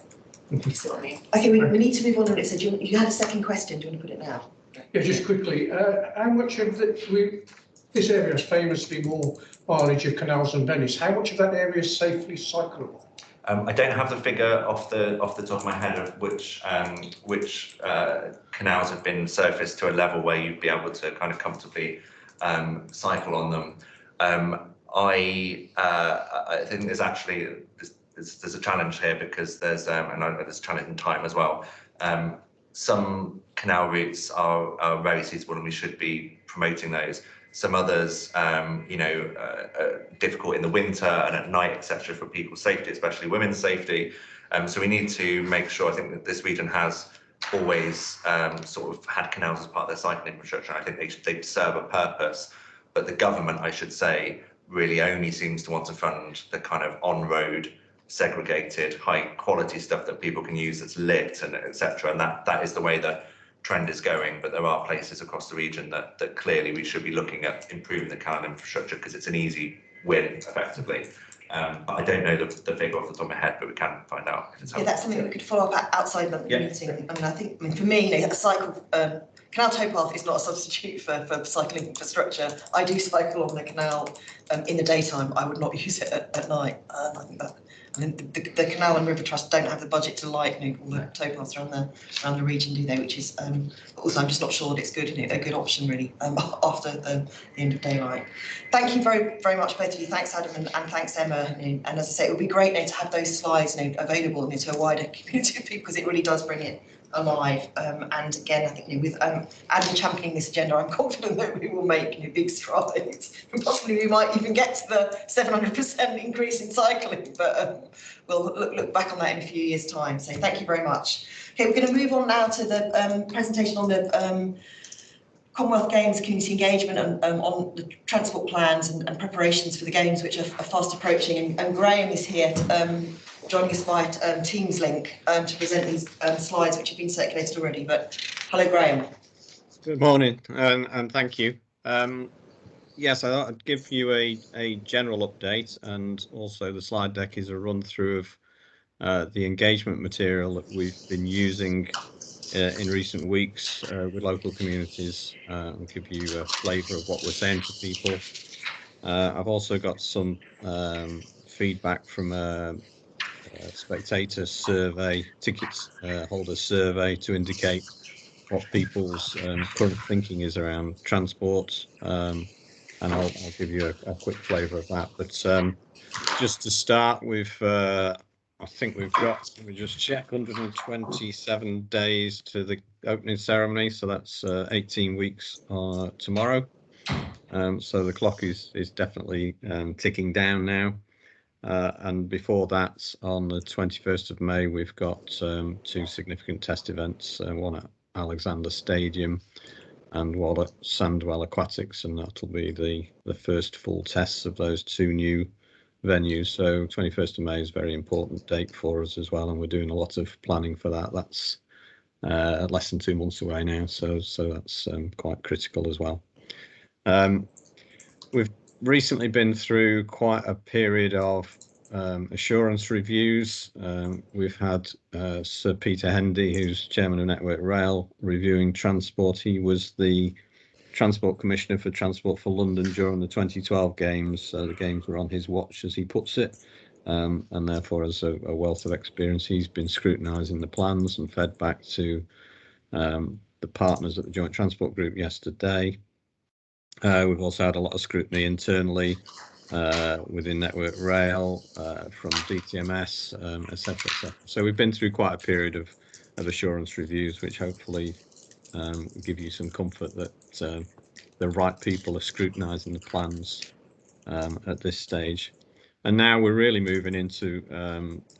You see what I mean? Okay, we need to move on. It said you had a second question. Do you want to put it now? Yeah, just quickly, how much of this area is famously more mileage of canals than Venice? How much of that area is safely cyclable? I don't have the figure off the top of my head of which canals have been surfaced to a level where you'd be able to kind of comfortably cycle on them. I think there's actually there's a challenge here, because there's and there's a challenge in time as well. Some canal routes are very suitable and we should be promoting those. Some others, difficult in the winter and at night, etc., for people's safety, especially women's safety. So we need to make sure. I think that this region has always sort of had canals as part of their cycling infrastructure. I think they serve a purpose, but the government, I should say, really only seems to want to fund the kind of on-road, segregated, high-quality stuff that people can use that's lit and etc. And that is the way the trend is going. But there are places across the region that clearly we should be looking at improving the canal infrastructure, because it's an easy win, effectively. But I don't know the figure off the top of my head, but we can find out if it's helpful. Yeah, that's something that we could follow up outside the meeting. I mean, for me, a cycle canal towpath is not a substitute for cycling infrastructure. I do cycle on the canal in the daytime. I would not use it at night. I think that. I mean, the Canal and River Trust don't have the budget to light all the towpaths around the region, do they? Which is also, I'm just not sure that it's a good option really after the end of daylight. Thank you very much, both of you. Thanks, Adam, and thanks, Emma. And as I say, it would be great to have those slides available to a wider community of people, because it really does bring it alive. And again, I think with Adam championing this agenda, I'm confident that we will make big strides. And possibly we might even get to the 700% increase in cycling, but we'll look back on that in a few years' time. So thank you very much. Okay, we're going to move on now to the presentation on the Commonwealth Games community engagement and on the transport plans and preparations for the Games, which are fast approaching. And Graham is here joining us by Teams link to present these slides, which have been circulated already. But hello, Graham. Good morning, and thank you. Yes, I thought I'd give you a general update, and also the slide deck is a run through of the engagement material that we've been using in recent weeks with local communities, and give you a flavour of what we're saying to people. I've also got some feedback from a Spectator Survey, tickets holder survey, to indicate what people's current thinking is around transport, and I'll give you a quick flavour of that. But just to start with, I think we've got, let me just check, 127 days to the opening ceremony, so that's 18 weeks tomorrow. So the clock is definitely ticking down now. And before that, on the 21st of May, we've got two significant test events, one at Alexander Stadium and one at Sandwell Aquatics, and that'll be the first full tests of those two new venues. So 21st of May is a very important date for us as well, and we're doing a lot of planning for that. That's less than 2 months away now, so that's quite critical as well. We've recently been through quite a period of assurance reviews. We've had Sir Peter Hendy, who's chairman of Network Rail, reviewing transport. He was the Transport Commissioner for Transport for London during the 2012 Games. The Games were on his watch, as he puts it. and therefore has a wealth of experience. He's been scrutinising the plans and fed back to the partners at the Joint Transport Group yesterday. We've also had a lot of scrutiny internally within Network Rail from DTMS, etc., etc. So we've been through quite a period of assurance reviews, which hopefully give you some comfort that the right people are scrutinising the plans at this stage. And now we're really moving into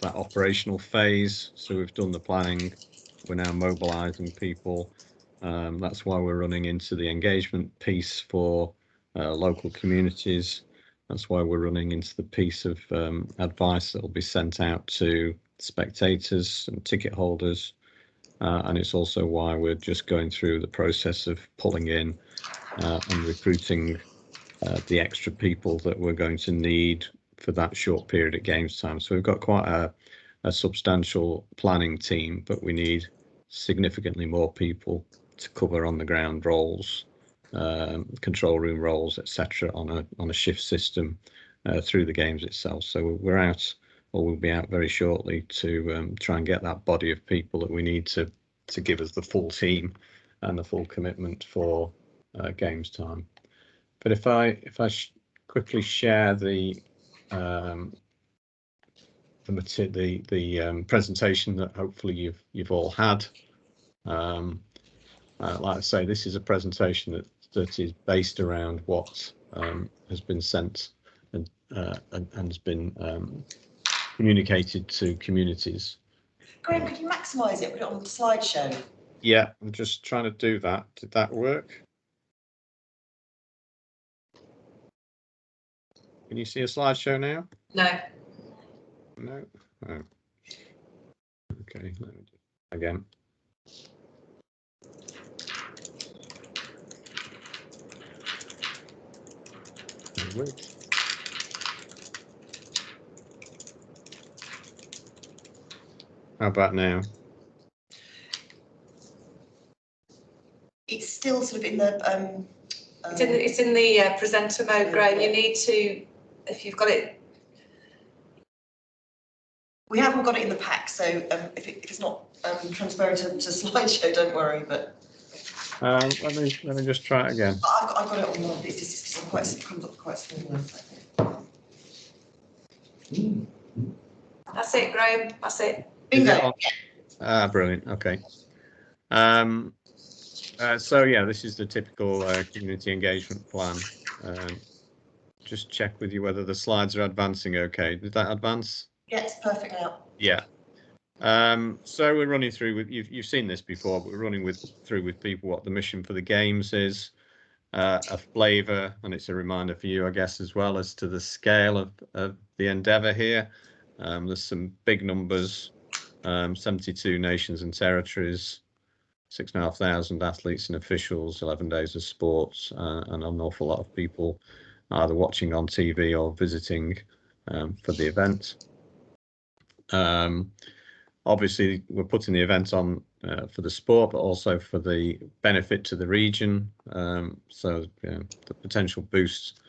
that operational phase. So we've done the planning, we're now mobilising people. That's why we're running into the engagement piece for local communities. That's why we're running into the piece of advice that will be sent out to spectators and ticket holders. And it's also why we're just going through the process of pulling in and recruiting the extra people that we're going to need for that short period at games time. So we've got quite a substantial planning team, but we need significantly more people to cover on the ground roles, control room roles, etc., on a shift system through the games itself. So we're out, or we'll be out very shortly to try and get that body of people that we need to give us the full team and the full commitment for games time. But if I quickly share the presentation that hopefully you've all had. Like I say, this is a presentation that is based around what has been sent and has been communicated to communities. Graham, could you maximise it, put it on the slideshow? Yeah, I'm just trying to do that. Did that work? Can you see a slideshow now? No. No. Oh. Okay. Let me do it again. How about now? It's still sort of in the It's in the presenter mode, Graham. You need to, if you've got it. We haven't got it in the pack, so if it's not transferring to slideshow, don't worry. But let me just try it again. I've got it on the. It's just quite, it comes up quite small. That's it, Graham. That's it. Bingo. Brilliant. Okay. So yeah, this is the typical community engagement plan. Just check with you whether the slides are advancing okay. Did that advance? Yeah, it's perfect now. Yeah. So we're running through with you've seen this before, but we're running through with people what the mission for the games is, a flavour, and it's a reminder for you, I guess, as well as to the scale of the endeavour here. There's some big numbers, 72 nations and territories, 6,500 athletes and officials, 11 days of sports, and an awful lot of people either watching on TV or visiting for the event. Obviously, we're putting the event on for the sport, but also for the benefit to the region. So the potential boost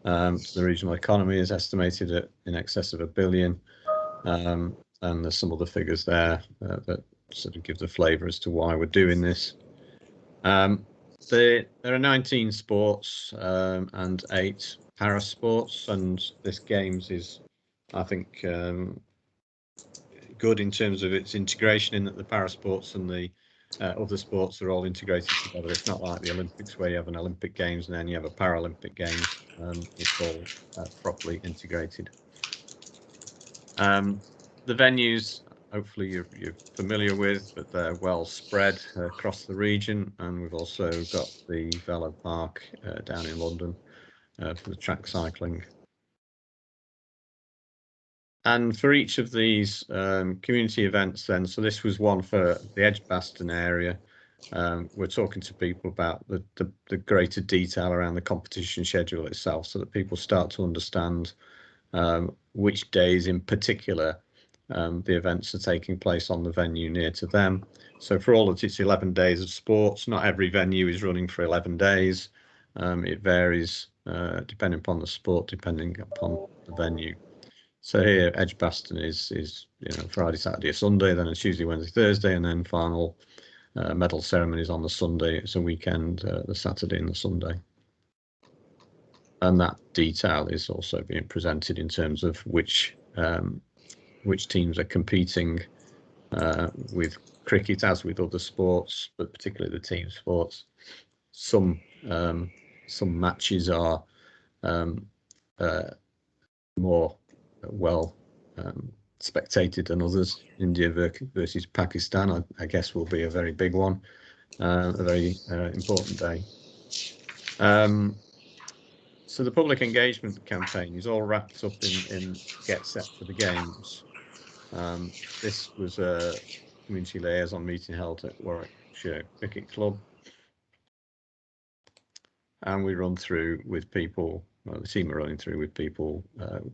to the regional economy is estimated at in excess of £1 billion. And there's some other figures there that sort of give the flavour as to why we're doing this. There are 19 sports and 8 para sports, and this games is, I think, good in terms of its integration, in that the para sports and the other sports are all integrated together. It's not like the Olympics where you have an Olympic Games and then you have a Paralympic Games. It's all properly integrated. The venues, hopefully you're familiar with, but they're well spread across the region, and we've also got the Velo Park down in London for the track cycling. And for each of these community events then, so this was one for the Edgbaston area. We're talking to people about the greater detail around the competition schedule itself, so that people start to understand which days in particular the events are taking place on the venue near to them. So for all of it's 11 days of sports, not every venue is running for 11 days. It varies depending upon the sport, depending upon the venue. So here, Edgbaston is Friday, Saturday, or Sunday, then it's Tuesday, Wednesday, Thursday, and then final medal ceremonies on the Sunday. It's a weekend, the Saturday and the Sunday. And that detail is also being presented in terms of which teams are competing with cricket, as with other sports, but particularly the team sports. Some matches are more well spectated than others. India versus Pakistan, I guess, will be a very big one, a very important day. So the public engagement campaign is all wrapped up in Get Set for the Games. This was a community liaison meeting held at Warwickshire Cricket Club. And we run through with people, well, the team are running through with people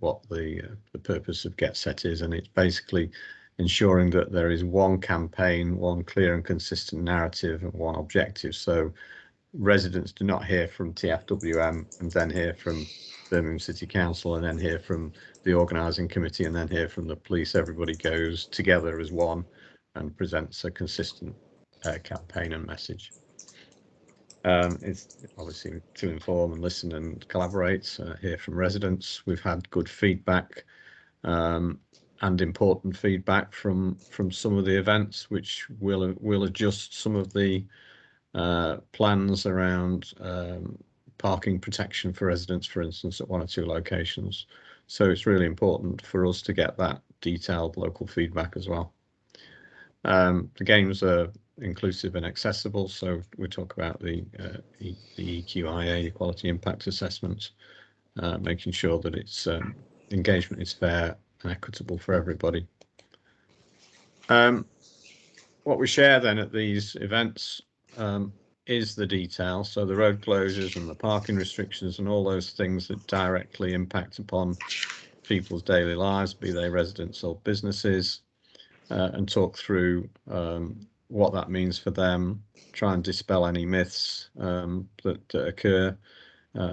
what the purpose of Get Set is. And it's basically ensuring that there is one campaign, one clear and consistent narrative and one objective. So residents do not hear from TFWM and then hear from Birmingham City Council and then hear from the organising committee and then hear from the police. Everybody goes together as one and presents a consistent campaign and message. It's obviously to inform and listen and collaborate, hear from residents. We've had good feedback and important feedback from some of the events, which will adjust some of the plans around parking protection for residents, for instance, at 1 or 2 locations. So it's really important for us to get that detailed local feedback as well. The games are inclusive and accessible, so we talk about the EQIA, Equality Impact Assessment, making sure that its engagement is fair and equitable for everybody. What we share then at these events is the detail, so the road closures and the parking restrictions and all those things that directly impact upon people's daily lives, be they residents or businesses, and talk through what that means for them, try and dispel any myths that occur,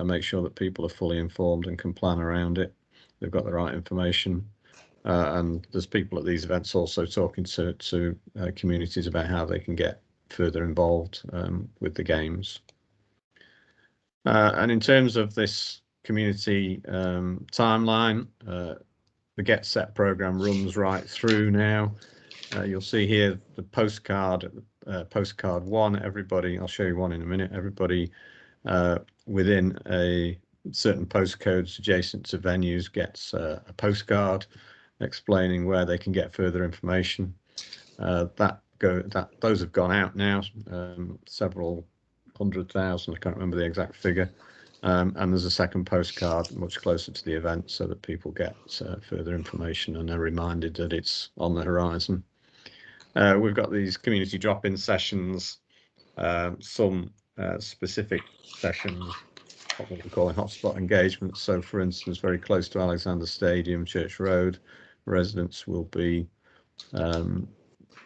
make sure that people are fully informed and can plan around it, they've got the right information. And there's people at these events also talking to communities about how they can get further involved with the games. And in terms of this community timeline, the Get Set programme runs right through now. You'll see here the postcard 1, everybody, I'll show you one in a minute, everybody within a certain postcodes adjacent to venues gets a postcard explaining where they can get further information. Those have gone out now, several 100,000, I can't remember the exact figure. And there's a second postcard much closer to the event so that people get further information and are reminded that it's on the horizon. We've got these community drop-in sessions, some specific sessions, what we're calling hotspot engagement. So for instance, very close to Alexander Stadium, Church Road, residents will be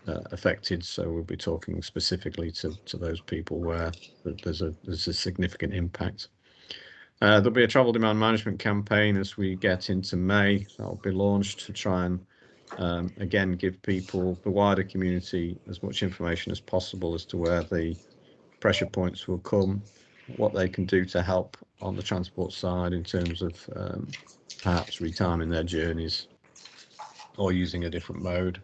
affected. So we'll be talking specifically to those people where there's a significant impact. There'll be a travel demand management campaign as we get into May. That'll be launched to try and again give people, the wider community, as much information as possible as to where the pressure points will come, what they can do to help on the transport side in terms of perhaps retiming their journeys or using a different mode.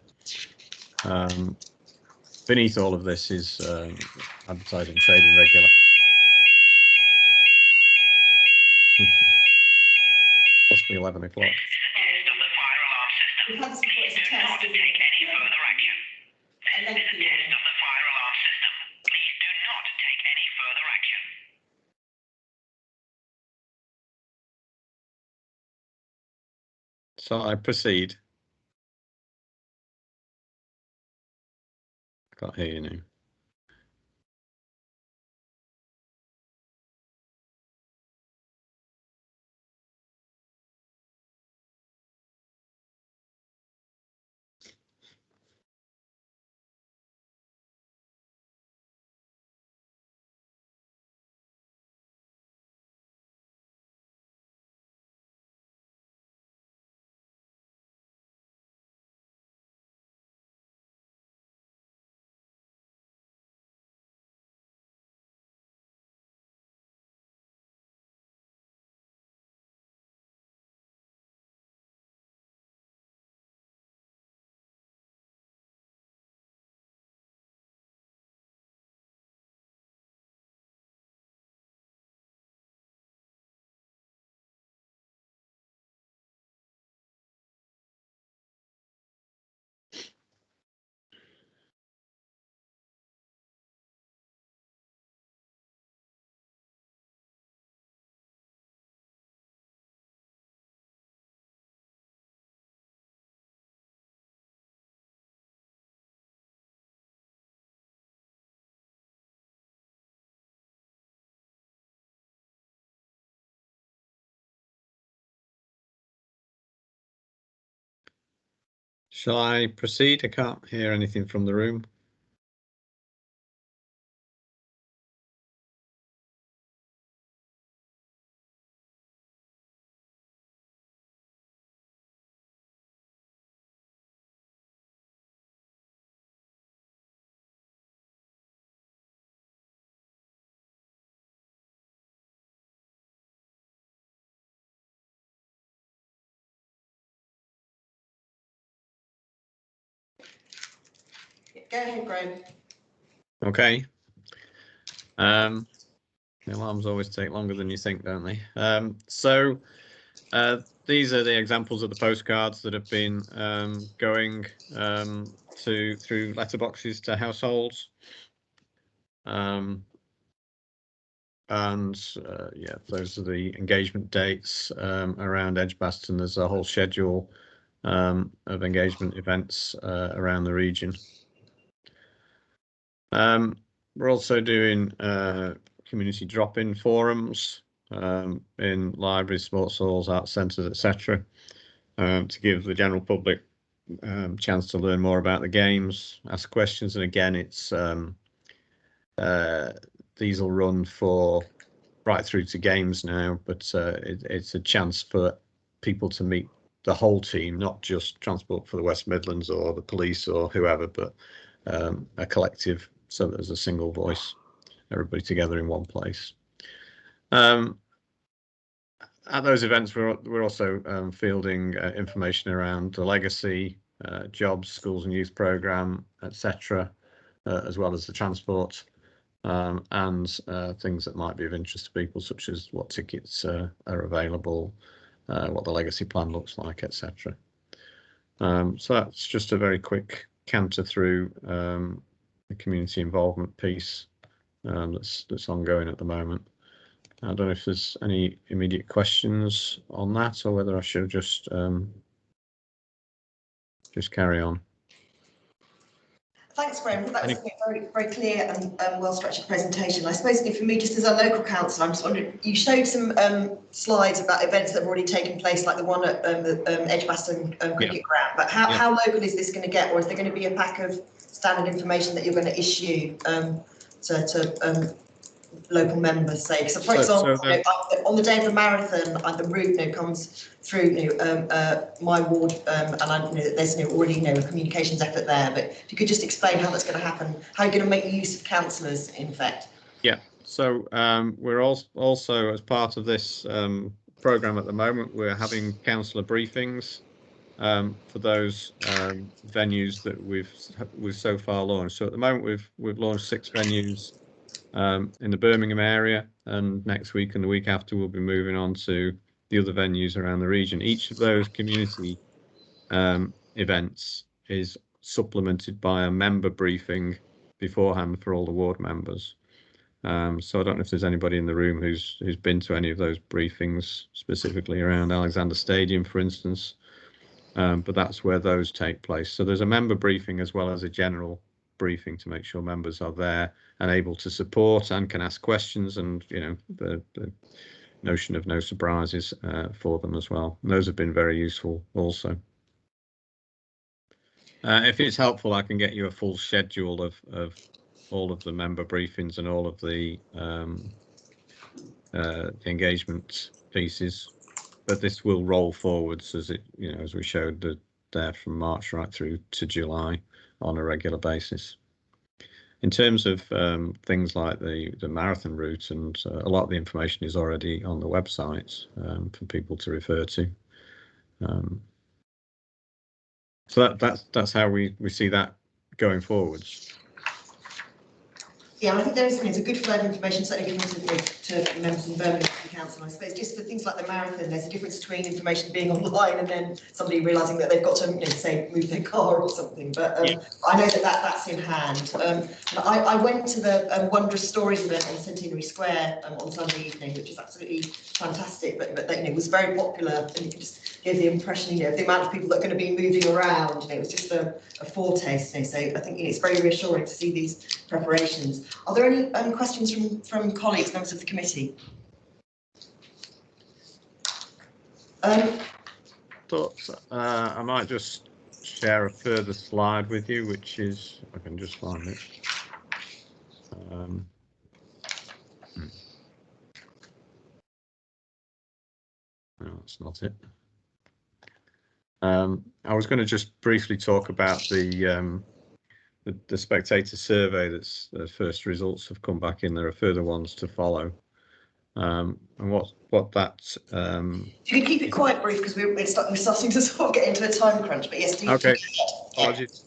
Beneath all of this is advertising, trading regular. Must be 11 o'clock. So I proceed. I can't hear you now. Shall I proceed? I can't hear anything from the room. Go ahead, Graham. Okay. The alarms always take longer than you think, don't they? These are the examples of the postcards that have been going through letterboxes to households. Yeah, those are the engagement dates around Edgbaston. There's a whole schedule of engagement events around the region. We're also doing community drop-in forums in libraries, sports halls, arts centres, etc., to give the general public chance to learn more about the games, ask questions, and again, it's these will run for right through to games now, but it's a chance for people to meet the whole team, not just Transport for the West Midlands or the police or whoever, but a collective, so that there's a single voice, everybody together in one place. At those events, we're also fielding information around the legacy, jobs, schools and youth programme, etc., as well as the transport, and things that might be of interest to people, such as what tickets are available, what the legacy plan looks like, etc. So that's just a very quick canter through the community involvement piece that's ongoing at the moment. I don't know if there's any immediate questions on that, or whether I should just carry on. Thanks, Graham. That was a very, very clear and well-structured presentation. I suppose for me, just as a local council, I'm just wondering, you showed some slides about events that have already taken place, like the one at the Edgbaston cricket ground, but how local is this going to get, or is there going to be a pack of standard information that you're going to issue to local members, say? So, for example, on the day of the marathon, the route comes through my ward, and I know that there's already a communications effort there. But if you could just explain how that's going to happen, how you're going to make use of councillors, in effect. Yeah. So we're also, as part of this programme at the moment, we're having councillor briefings for those venues that we've so far launched. So at the moment we've launched 6 venues in the Birmingham area, and next week and the week after we'll be moving on to the other venues around the region. Each of those community events is supplemented by a member briefing beforehand for all the ward members. So I don't know if there's anybody in the room who's been to any of those briefings, specifically around Alexander Stadium, for instance, but that's where those take place. So there's a member briefing as well as a general briefing to make sure members are there and able to support and can ask questions, and the notion of no surprises for them as well. And those have been very useful also. If it's helpful, I can get you a full schedule of all of the member briefings and all of the engagement pieces, but this will roll forwards as as we showed there from March right through to July on a regular basis. In terms of things like the marathon route, and a lot of the information is already on the website for people to refer to. So that's how we see that going forwards. Yeah, I think it's a good flow of information, certainly given to members in Birmingham Council. I suppose just for things like the marathon, there's a difference between information being online and then somebody realising that they've got to, say, move their car or something. But I know that's in hand. I went to the Wondrous Stories event on Centenary Square on Sunday evening, which is absolutely fantastic. But it was very popular, and you could just give the impression, of the amount of people that are going to be moving around. It was just a foretaste. So I think it's very reassuring to see these preparations. Are there any questions from colleagues, members of the committee? Thought I might just share a further slide with you, which is, I can just find it. No, that's not it. I was going to just briefly talk about the Spectator Survey. That's the first results have come back in. There are further ones to follow. And what that. If you could keep it quite brief, because we're starting to sort of get into a time crunch. But yes, do. Okay. Apologies.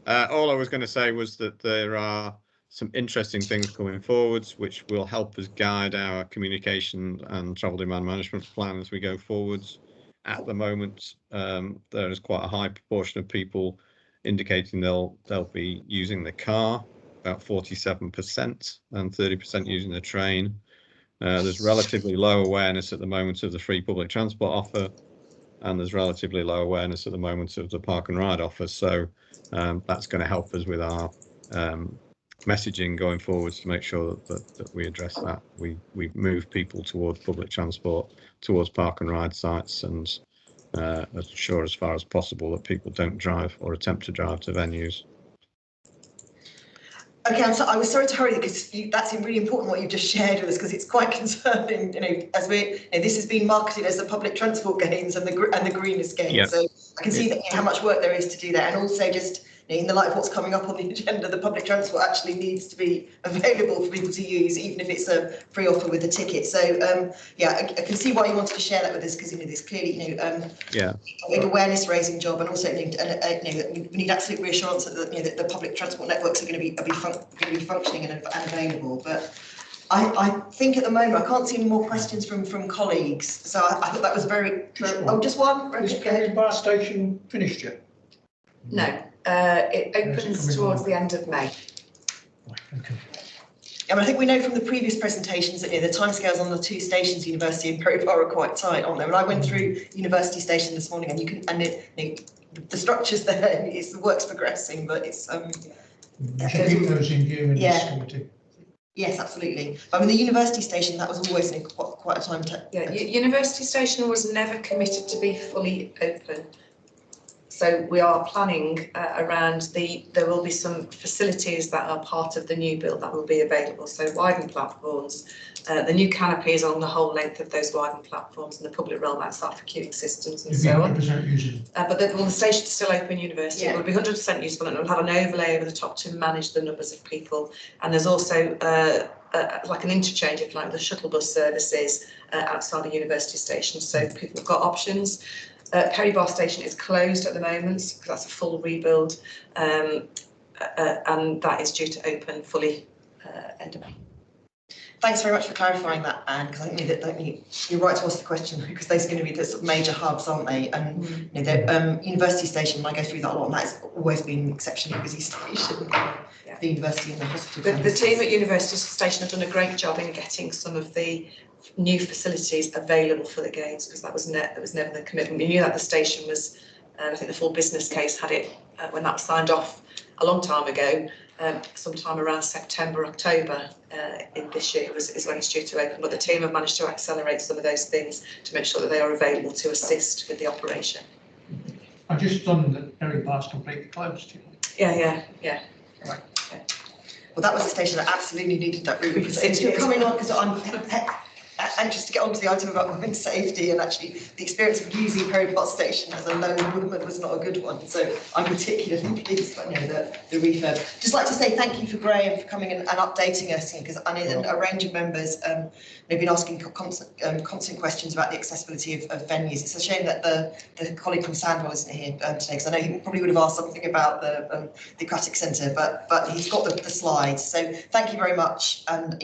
All I was going to say was that there are some interesting things coming forwards, which will help us guide our communication and travel demand management plan as we go forwards. At the moment, there is quite a high proportion of people indicating they'll be using the car, about 47%, and 30% using the train. There's relatively low awareness at the moment of the free public transport offer, and there's relatively low awareness at the moment of the park and ride offer. So that's going to help us with our messaging going forwards to make sure that we address that. We move people towards public transport, towards park and ride sites, and ensure as far as possible that people don't drive or attempt to drive to venues. Okay, I was sorry to hurry because that's really important what you've just shared with us, because it's quite concerning. As this has been marketed as the public transport gains and the greenest gains. Yes. So I can see that how much work there is to do that, and also just in the light of what's coming up on the agenda, the public transport actually needs to be available for people to use, even if it's a free offer with a ticket. So I can see why you wanted to share that with us, because there's clearly a big awareness raising job, and also we need absolute reassurance that the public transport networks are going to be functioning and available. But I think at the moment I can't see any more questions from colleagues. So I thought that was very. Just one. Is the bar station finished yet? No. It opens towards the end of May. Okay. I think we know from the previous presentations that the timescales on the two stations, University and Crowbar, are quite tight, aren't they? When I went through University Station this morning, the structure's there, the work's progressing, but it's We should keep those in gear in this committee. Yes, absolutely. I mean, the University Station, that was always quite a time. University Station was never committed to be fully open. So we are planning around there will be some facilities that are part of the new build that will be available. So widened platforms, the new canopies on the whole length of those widened platforms, and the public realm outside for queuing systems and so on. But the station's still open, University. It will be 100% usable, and it will have an overlay over the top to manage the numbers of people. And there's also like an interchange, if you like, the shuttle bus services outside the University Station. So people have got options. Perry Bar Station is closed at the moment because that's a full rebuild, and that is due to open fully end of May. Thanks very much for clarifying that, Anne, because I think you're right to ask the question, because those are going to be the sort of major hubs, aren't they? And University Station, when I go through that a lot, and that's always been an exceptionally busy station. The university and the hospital. The team at University Station have done a great job in getting some of the new facilities available for the games, because that was never the commitment. We knew that the station was, I think the full business case had it when that was signed off a long time ago, sometime around September, October in this year is when it's due to open. But the team have managed to accelerate some of those things to make sure that they are available to assist with the operation. I just done that Perry Bar's completely closed. Yeah. Right. Well, that was the station that absolutely needed that route, because if you're coming on, because I'm anxious to get onto the item about women's safety, and actually the experience of using Perry Bar Station as a lone woman was not a good one. So I'm particularly pleased by the refurb. Just like to say thank you for Graham for coming and updating us, because I know a range of members they've been asking constant questions about the accessibility of venues. It's a shame that the colleague from Sandwell isn't here today, because I know he probably would have asked something about the Aquatic Centre, but he's got the slides. So thank you very much, and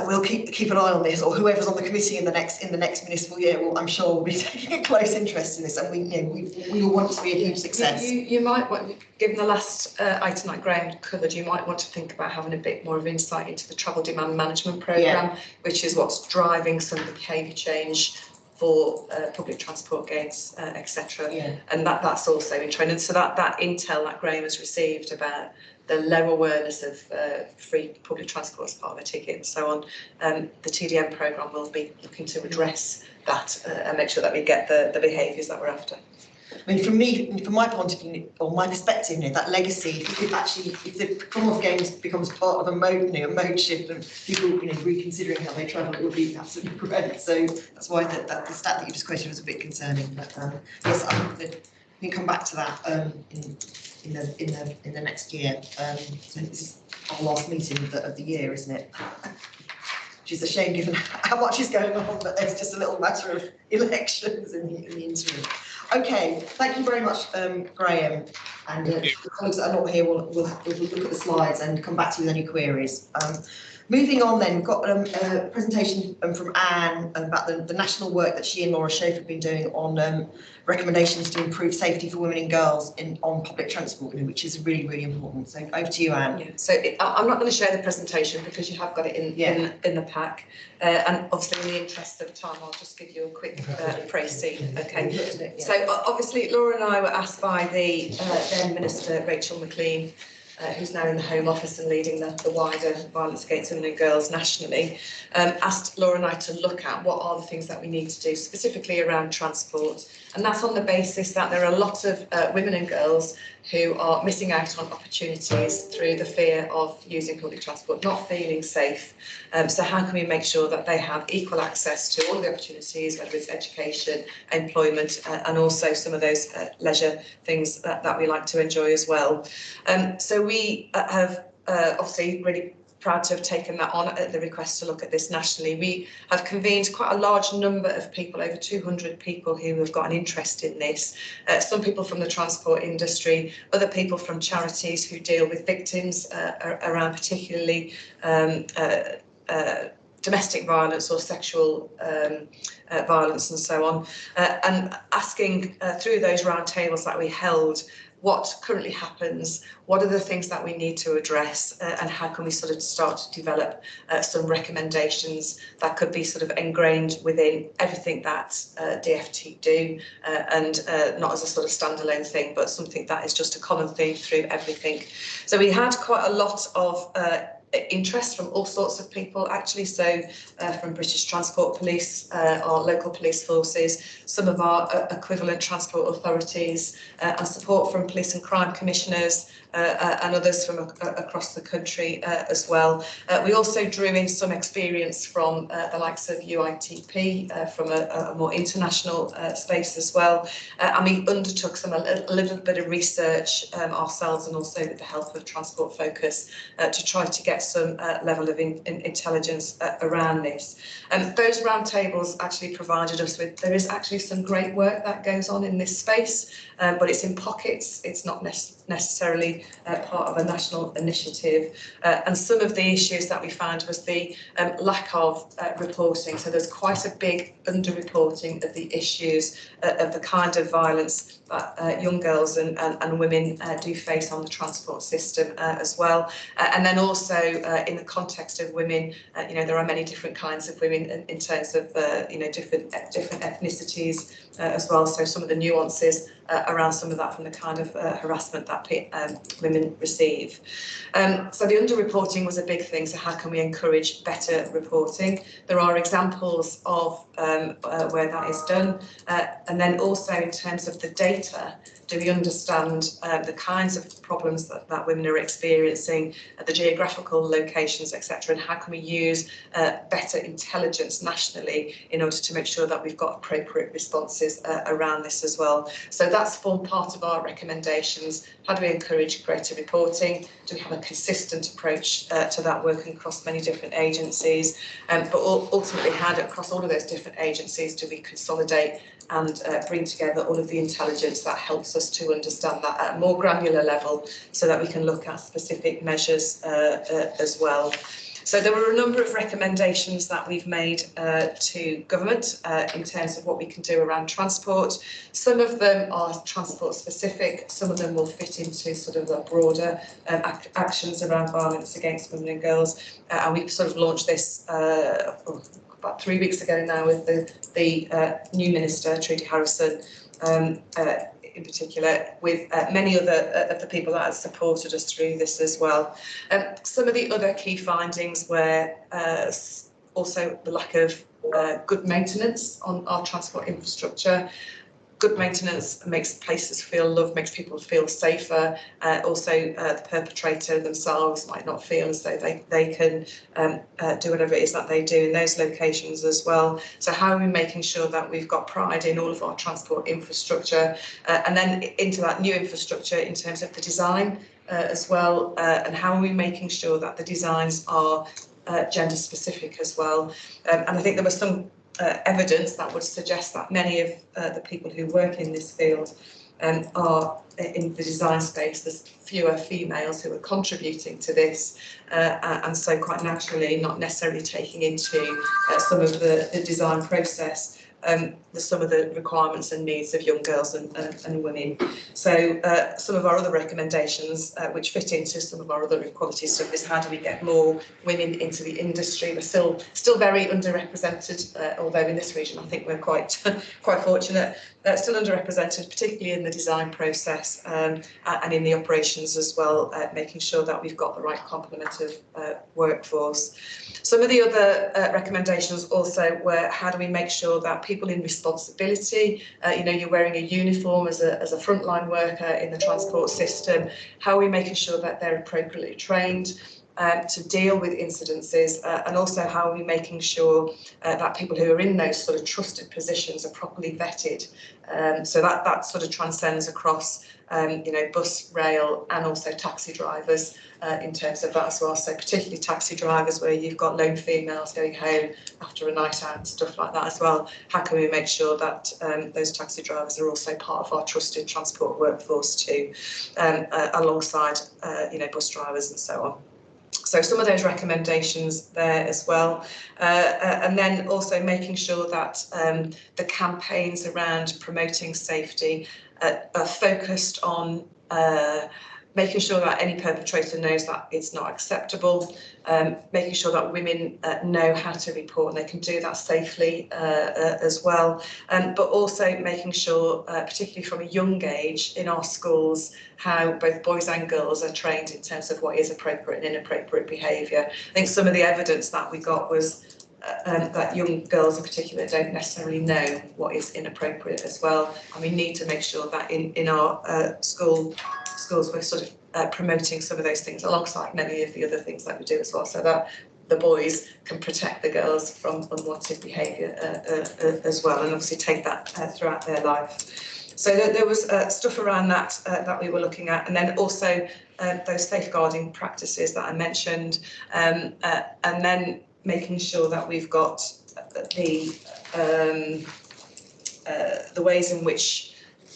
we'll keep an eye on this, or whoever's on the committee in the next municipal year I'm sure will be taking a close interest in this, and we all want it to be a huge success. You might want, given the last item that Graham covered, you might want to think about having a bit more of insight into the travel demand management programme, which is what's driving some of the behaviour change for public transport gains, etc. And that's also in training. So that intel that Graham has received about the low awareness of free public transport as part of a ticket and so on, the TDM programme will be looking to address that and make sure that we get the behaviours that we're after. I mean, from my point of view, or my perspective, that legacy, if you could actually, if the Commonwealth Games becomes part of a mode shift and people, reconsidering how they travel, it would be absolutely great. So that's why the stat that you just quoted was a bit concerning. But yes, we can come back to that in the next year. So this is our last meeting of the year, isn't it? Which is a shame given how much is going on, but there's just a little matter of elections in the interim. Okay, thank you very much, Graham, and the colleagues that are not here will look at the slides and come back to you with any queries. Moving on then, we've got a presentation from Anne about the national work that she and Laura Schoaf have been doing on recommendations to improve safety for women and girls on public transport, which is really, really important. So over to you, Anne. Yeah, so I'm not going to share the presentation because you have got it in the pack. And obviously in the interest of time, I'll just give you a quick précis. Okay, so obviously Laura and I were asked by the then Minister Rachel McLean, who's now in the Home Office and leading the wider violence against women and girls nationally, asked Laura and I to look at what are the things that we need to do specifically around transport. And that's on the basis that there are a lot of women and girls who are missing out on opportunities through the fear of using public transport, not feeling safe. So how can we make sure that they have equal access to all of the opportunities, whether it's education, employment, and also some of those leisure things that we like to enjoy as well. So we have obviously really proud to have taken that on at the request to look at this nationally. We have convened quite a large number of people, over 200 people who have got an interest in this. Some people from the transport industry, other people from charities who deal with victims around particularly domestic violence or sexual violence and so on, and asking through those roundtables that we held what currently happens, what are the things that we need to address, and how can we sort of start to develop some recommendations that could be sort of ingrained within everything that DFT do, and not as a sort of standalone thing, but something that is just a common theme through everything. So we had quite a lot of interest from all sorts of people actually, so from British Transport Police, our local police forces, some of our equivalent transport authorities, and support from police and crime commissioners and others from across the country as well. We also drew in some experience from the likes of UITP, from a more international space as well, and we undertook a little bit of research ourselves, and also with the help of Transport Focus, to try to get some level of intelligence around this. Those roundtables actually provided us with, there is actually some great work that goes on in this space, but it's in pockets, it's not necessarily part of a national initiative. And some of the issues that we found was the lack of reporting. So there's quite a big underreporting of the issues of the kind of violence that young girls and women do face on the transport system as well. And then also in the context of women, there are many different kinds of women in terms of different ethnicities as well. So some of the nuances around some of that from the kind of harassment that women receive. So the underreporting was a big thing. So how can we encourage better reporting? There are examples of where that is done. And then also in terms of the data, do we understand the kinds of problems that women are experiencing, the geographical locations, etc., and how can we use better intelligence nationally in order to make sure that we've got appropriate responses around this as well. So that's formed part of our recommendations. How do we encourage greater reporting? Do we have a consistent approach to that working across many different agencies? But ultimately, how across all of those different agencies do we consolidate and bring together all of the intelligence that helps us to understand that at a more granular level, so that we can look at specific measures as well. So there were a number of recommendations that we've made to government in terms of what we can do around transport. Some of them are transport specific, some of them will fit into sort of the broader actions around violence against women and girls. And we've sort of launched this about 3 weeks ago now with the new Minister, Trudy Harrison, in particular, with many other of the people that have supported us through this as well. Some of the other key findings were also the lack of good maintenance on our transport infrastructure. good maintenance makes places feel loved, makes people feel safer. Also, the perpetrator themselves might not feel as though they can do whatever it is that they do in those locations as well. So how are we making sure that we've got pride in all of our transport infrastructure, and then into that new infrastructure in terms of the design as well, and how are we making sure that the designs are gender specific as well. And I think there was some evidence that would suggest that many of the people who work in this field are in the design space. There's fewer females who are contributing to this, and so quite naturally not necessarily taking into some of the design process some of the requirements and needs of young girls and women. So some of our other recommendations, which fit into some of our other equality stuff, is how do we get more women into the industry? We're still very underrepresented, although in this region I think we're quite fortunate. Still underrepresented, particularly in the design process and in the operations as well, making sure that we've got the right complement of workforce. Some of the other recommendations also were how do we make sure that people in responsibility, you're wearing a uniform as a frontline worker in the transport system, how are we making sure that they're appropriately trained to deal with incidences, and also how are we making sure that people who are in those sort of trusted positions are properly vetted. So that sort of transcends across bus, rail and also taxi drivers in terms of that as well. So particularly taxi drivers where you've got lone females going home after a night out and stuff like that as well. How can we make sure that those taxi drivers are also part of our trusted transport workforce too, alongside bus drivers and so on. So some of those recommendations there as well. And then also making sure that the campaigns around promoting safety are focused on making sure that any perpetrator knows that it's not acceptable, making sure that women know how to report and they can do that safely as well, but also making sure, particularly from a young age in our schools, how both boys and girls are trained in terms of what is appropriate and inappropriate behaviour. I think some of the evidence that we got was that young girls in particular don't necessarily know what is inappropriate as well, and we need to make sure that in our schools we're sort of promoting some of those things alongside many of the other things that we do as well, so that the boys can protect the girls from unwanted behaviour as well, and obviously take that throughout their life. So there was stuff around that that we were looking at, and then also those safeguarding practices that I mentioned, and then making sure that we've got the ways in which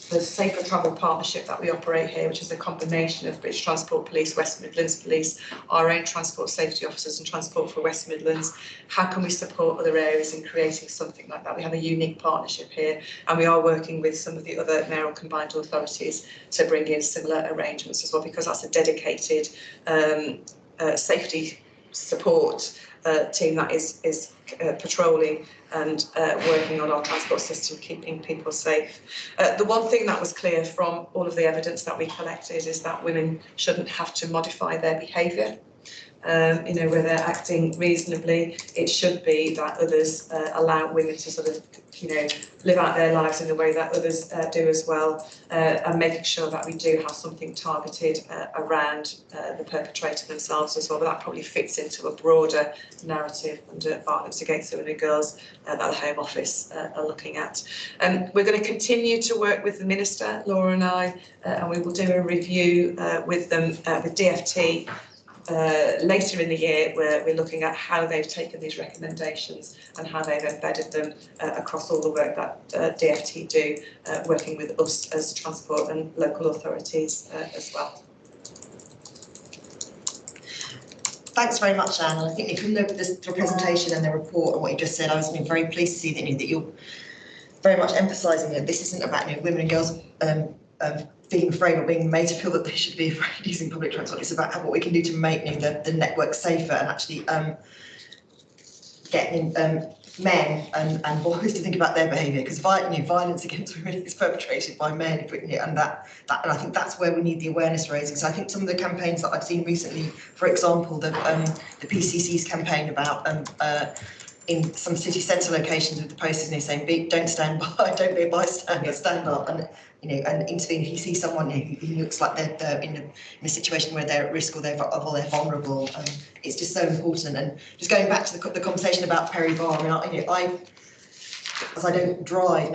the Safer Travel Partnership that we operate here, which is a combination of British Transport Police, West Midlands Police, our own transport safety officers and Transport for West Midlands. How can we support other areas in creating something like that? We have a unique partnership here, and we are working with some of the other mayoral combined authorities to bring in similar arrangements as well, because that's a dedicated safety support team that is patrolling and working on our transport system, keeping people safe. The one thing that was clear from all of the evidence that we collected is that women shouldn't have to modify their behaviour. Where they're acting reasonably, it should be that others allow women to sort of, live out their lives in the way that others do as well, and making sure that we do have something targeted around the perpetrator themselves as well. But that probably fits into a broader narrative under violence against women and girls that the Home Office are looking at. We're going to continue to work with the Minister, Laura and I, and we will do a review with them, with DFT, later in the year, where we're looking at how they've taken these recommendations and how they've embedded them across all the work that DFT do, working with us as transport and local authorities as well. Thanks very much, Anne. I think from the presentation and the report and what you just said, I was very pleased to see that you're very much emphasising that this isn't about women and girls feeling afraid or being made to feel that they should be afraid using public transport. It's about what we can do to make the network safer and actually getting men and boys to think about their behaviour, because violence against women is perpetrated by men, and I think that's where we need the awareness raising. So I think some of the campaigns that I've seen recently, for example, the PCC's campaign about in some city centre locations with the posters saying, don't stand by, don't be a bystander, stand up and intervene if you see someone who looks like they're in a situation where they're at risk or they're vulnerable. It's just so important. And just going back to the conversation about Perry Bar, as I don't drive,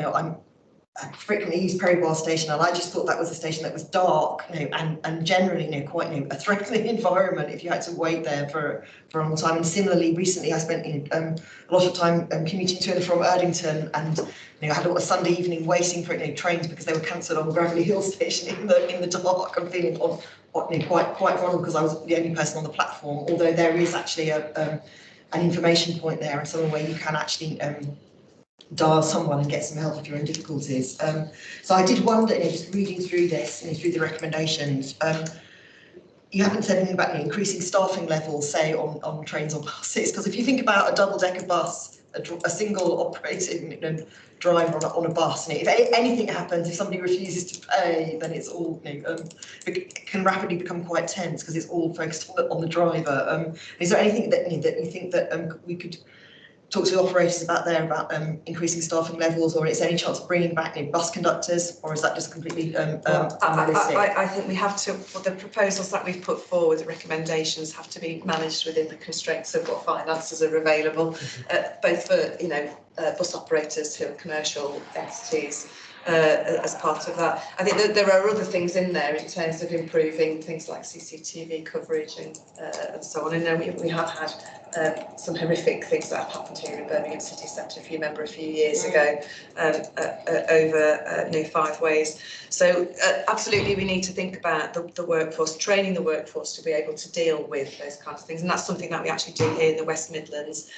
I frequently use Perry Bar station, and I just thought that was a station that was dark, and generally, quite a threatening environment if you had to wait there for a long time. And similarly, recently I spent a lot of time commuting to and from Erdington, and I had a Sunday evening waiting for trains because they were cancelled on Gravelly Hill station in the dark. I'm feeling quite vulnerable because I was the only person on the platform. Although there is actually an information point there and somewhere where you can actually dial someone and get some help if you're in difficulties. So I did wonder, just reading through this, through the recommendations, you haven't said anything about increasing staffing levels, say on trains or buses, because if you think about a double-decker bus, a single operating driver on a bus, if anything happens, if somebody refuses to pay, then it's all it can rapidly become quite tense because it's all focused on the driver. Is there anything that you think that we could talk to the operators about increasing staffing levels, or is there any chance of bringing back bus conductors, or is that just completely unrealistic? I think we have to, the proposals that we've put forward, the recommendations have to be managed within the constraints of what finances are available, both for bus operators who are commercial entities. As part of that, I think that there are other things in there in terms of improving things like CCTV coverage and so on. And we have had some horrific things that have happened here in Birmingham city centre, if you remember, a few years ago, over near 5 ways. So absolutely, we need to think about the workforce, training the workforce to be able to deal with those kinds of things, and that's something that we actually do here in the West Midlands.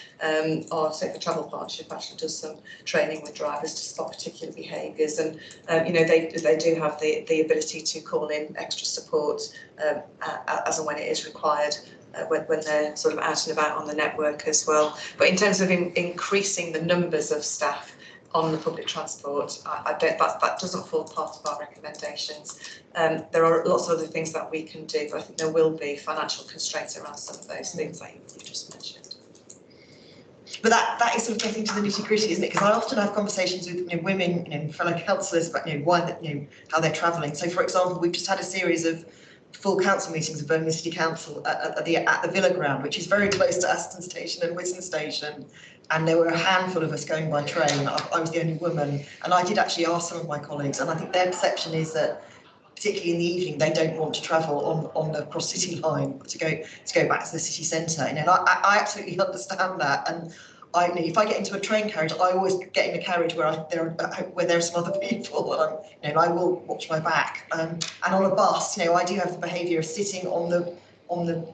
Our Safer Travel Partnership actually does some training with drivers to spot particular behaviours. And they do have the ability to call in extra support as and when it is required when they're sort of out and about on the network as well. But in terms of increasing the numbers of staff on the public transport, I don't, that doesn't form part of our recommendations. There are lots of other things that we can do, but I think there will be financial constraints around some of those things that you just mentioned. But that is sort of getting to the nitty gritty, isn't it? Because I often have conversations with women, fellow councillors about how they're travelling. So, for example, we've just had a series of full council meetings of Birmingham City Council at the Villa Ground, which is very close to Aston Station and Whitton Station. And there were a handful of us going by train. I was the only woman, and I did actually ask some of my colleagues, and I think their perception is that, particularly in the evening, they don't want to travel on the cross city line to go back to the city centre. And I absolutely understand that. And if I get into a train carriage, I always get in a carriage where there are some other people, and I will watch my back. And on a bus, I do have the behaviour of sitting on the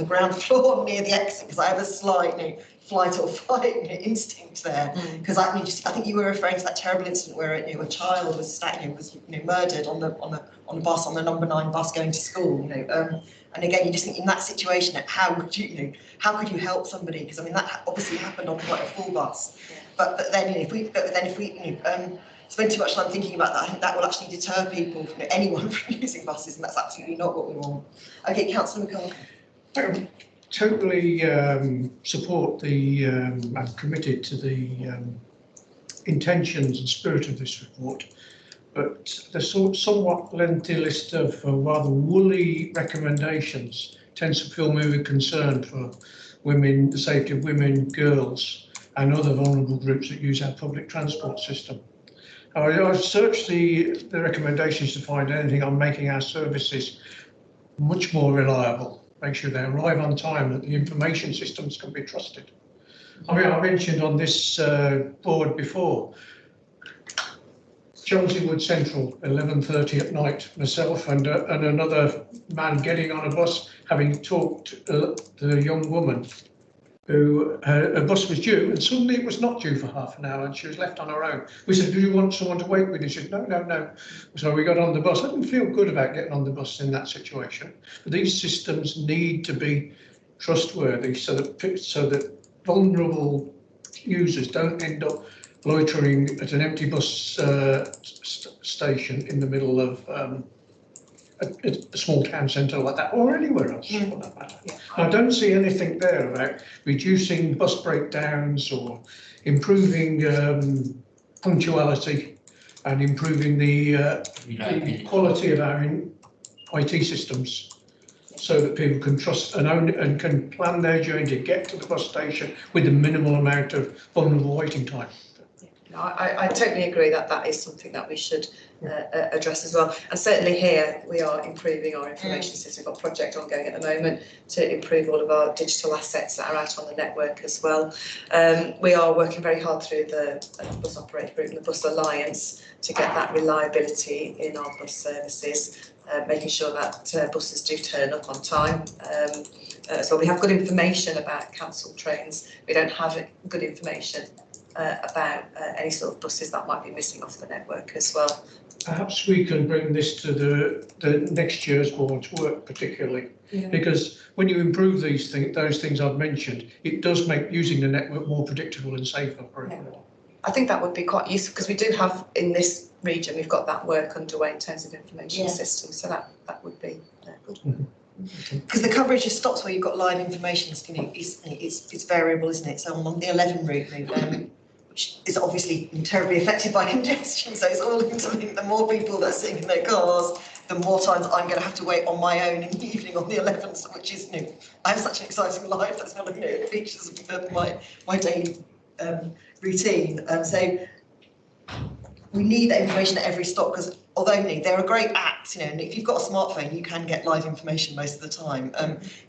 ground floor near the exit, because I have a slight flight or fight instinct there. Because I think you were referring to that terrible incident where a child was murdered on the bus, on the number 9 bus going to school. And again, you just think in that situation, how could you help somebody? Because that obviously happened on quite a full bus. But then if we spend too much time thinking about that, I think that will actually deter people, anyone from using buses, and that's absolutely not what we want. Okay, Councillor McCall. Totally support the I'm committed to the intentions and spirit of this report, but the somewhat lengthy list of rather woolly recommendations tends to fill me with concern for women, the safety of women, girls and other vulnerable groups that use our public transport system. I've searched the recommendations to find anything on making our services much more reliable, make sure they arrive on time, that the information systems can be trusted. I mentioned on this board before, Chelsea Wood Central, 11:30 at night, myself and another man getting on a bus, having talked to the young woman who her bus was due, and suddenly it was not due for half an hour and she was left on her own. We said, do you want someone to wait with you? She said, no. So we got on the bus. I didn't feel good about getting on the bus in that situation. But these systems need to be trustworthy so that vulnerable users don't end up loitering at an empty bus station in the middle of a small town centre like that, or anywhere else for that matter. I don't see anything there about reducing bus breakdowns or improving punctuality and improving the quality of our IT systems, so that people can trust and own and can plan their journey to get to the bus station with the minimal amount of vulnerable waiting time. I totally agree that that is something that we should address as well. And certainly here we are improving our information system. We've got a project ongoing at the moment to improve all of our digital assets that are out on the network as well. We are working very hard through the bus operator group and the Bus Alliance to get that reliability in our bus services, making sure that buses do turn up on time. So we have good information about cancelled trains. We don't have good information about any sort of buses that might be missing off the network as well. Perhaps we can bring this to the next year's board's work particularly, because when you improve those things I've mentioned, it does make using the network more predictable and safer for everyone. I think that would be quite useful, because we do have in this region, we've got that work underway in terms of information systems, so that would be good. Because the coverage of stops where you've got live information, it's variable, isn't it? So on the 11 route, which is obviously terribly affected by congestion, so it's all interlinked. The more people that are sitting in their cars, the more times I'm going to have to wait on my own in the evening on the 11th, which is new. I have such an exciting life, that's one of the features of my daily routine. So we need that information at every stop, because although they're a great app, and if you've got a smartphone, you can get live information most of the time.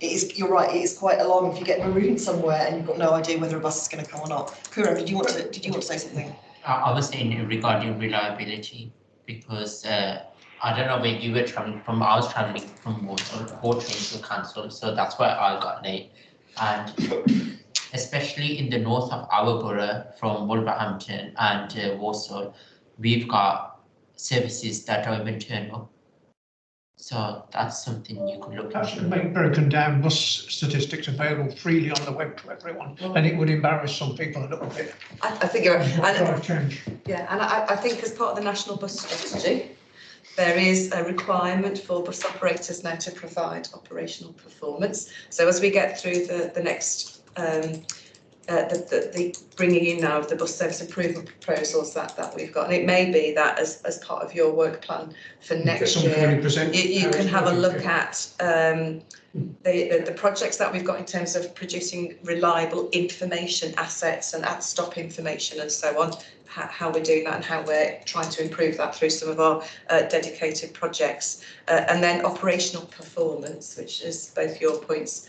You're right, it is quite alarming if you get marooned somewhere and you've got no idea whether a bus is going to come or not. Kura, did you want to say something? I was saying regarding reliability, because I don't know where you were traveling from. I was traveling from Warsaw, 4 trains were cancelled, so that's why I got late. And especially in the north of our borough, from Wolverhampton and Warsaw, we've got services that don't even turn up. So that's something you could look Perhaps into. you could make broken down bus statistics available freely on the web to everyone, and it would embarrass some people a little bit. I think you're right. Drive change. Yeah, and I think as part of the National Bus Strategy, there is a requirement for bus operators now to provide operational performance. So as we get through the next the bringing in now of the bus service improvement proposals that we've got, and it may be that as part of your work plan for next year, you can have a look at the projects that we've got in terms of producing reliable information assets and at-stop information and so on, how we're doing that and how we're trying to improve that through some of our dedicated projects. And then operational performance, which is both your points.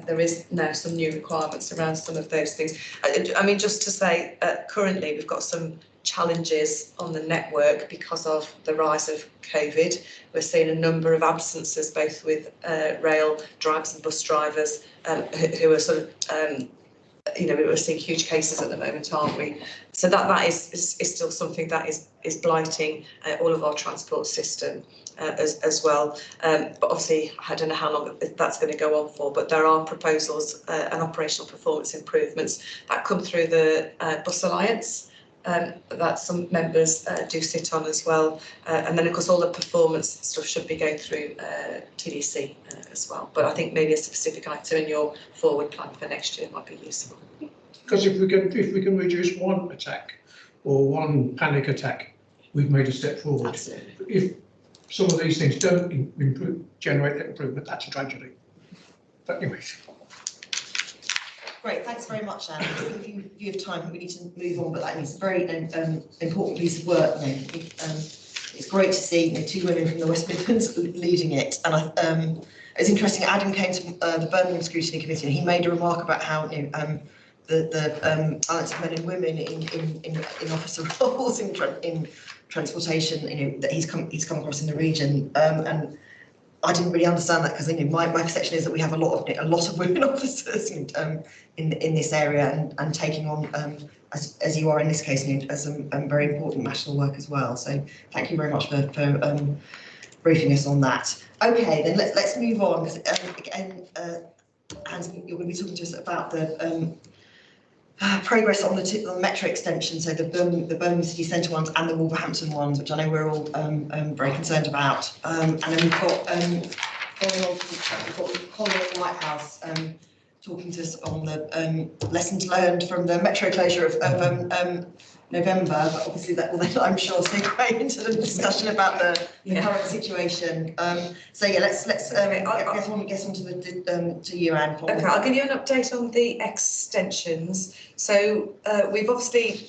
There is now some new requirements around some of those things. I mean, just to say, currently we've got some challenges on the network because of the rise of COVID. We're seeing a number of absences, both with rail drivers and bus drivers who are sort of we're seeing huge cases at the moment, aren't we? So that is still something that is blighting all of our transport system as well. But obviously, I don't know how long that's going to go on for, but there are proposals and operational performance improvements that come through the Bus Alliance that some members do sit on as well. And then, of course, all the performance stuff should be going through TDC as well. But I think maybe a specific item in your forward plan for next year might be useful. Because if we can reduce one attack or one panic attack, we've made a step forward. Absolutely. If some of these things don't generate that improvement, that's a tragedy. But anyway. Great, thanks very much, Anne. If you have time, we need to move on, but that is a very important piece of work. It's great to see 2 women from the West Midlands leading it, and it's interesting. Adam came to the Birmingham Scrutiny Committee, and he made a remark about how the balance of men and women in officer roles in transportation, that he's come across in the region, and I didn't really understand that, because my perception is that we have a lot of women officers in this area and taking on as you are in this case, as some very important national work as well. So thank you very much for briefing us on that. Okay, then let's move on. Again, Hans, you're going to be talking to us about the progress on the metro extension, so the Birmingham city centre ones and the Wolverhampton ones, which I know we're all very concerned about. And then we've got following on from the chat, we've got Colin at the White House talking to us on the lessons learned from the metro closure of November, but obviously that will then, I'm sure, segue into the discussion about the current situation. So yeah, let's get on to you, Anne. Okay, I'll give you an update on the extensions. So we've obviously,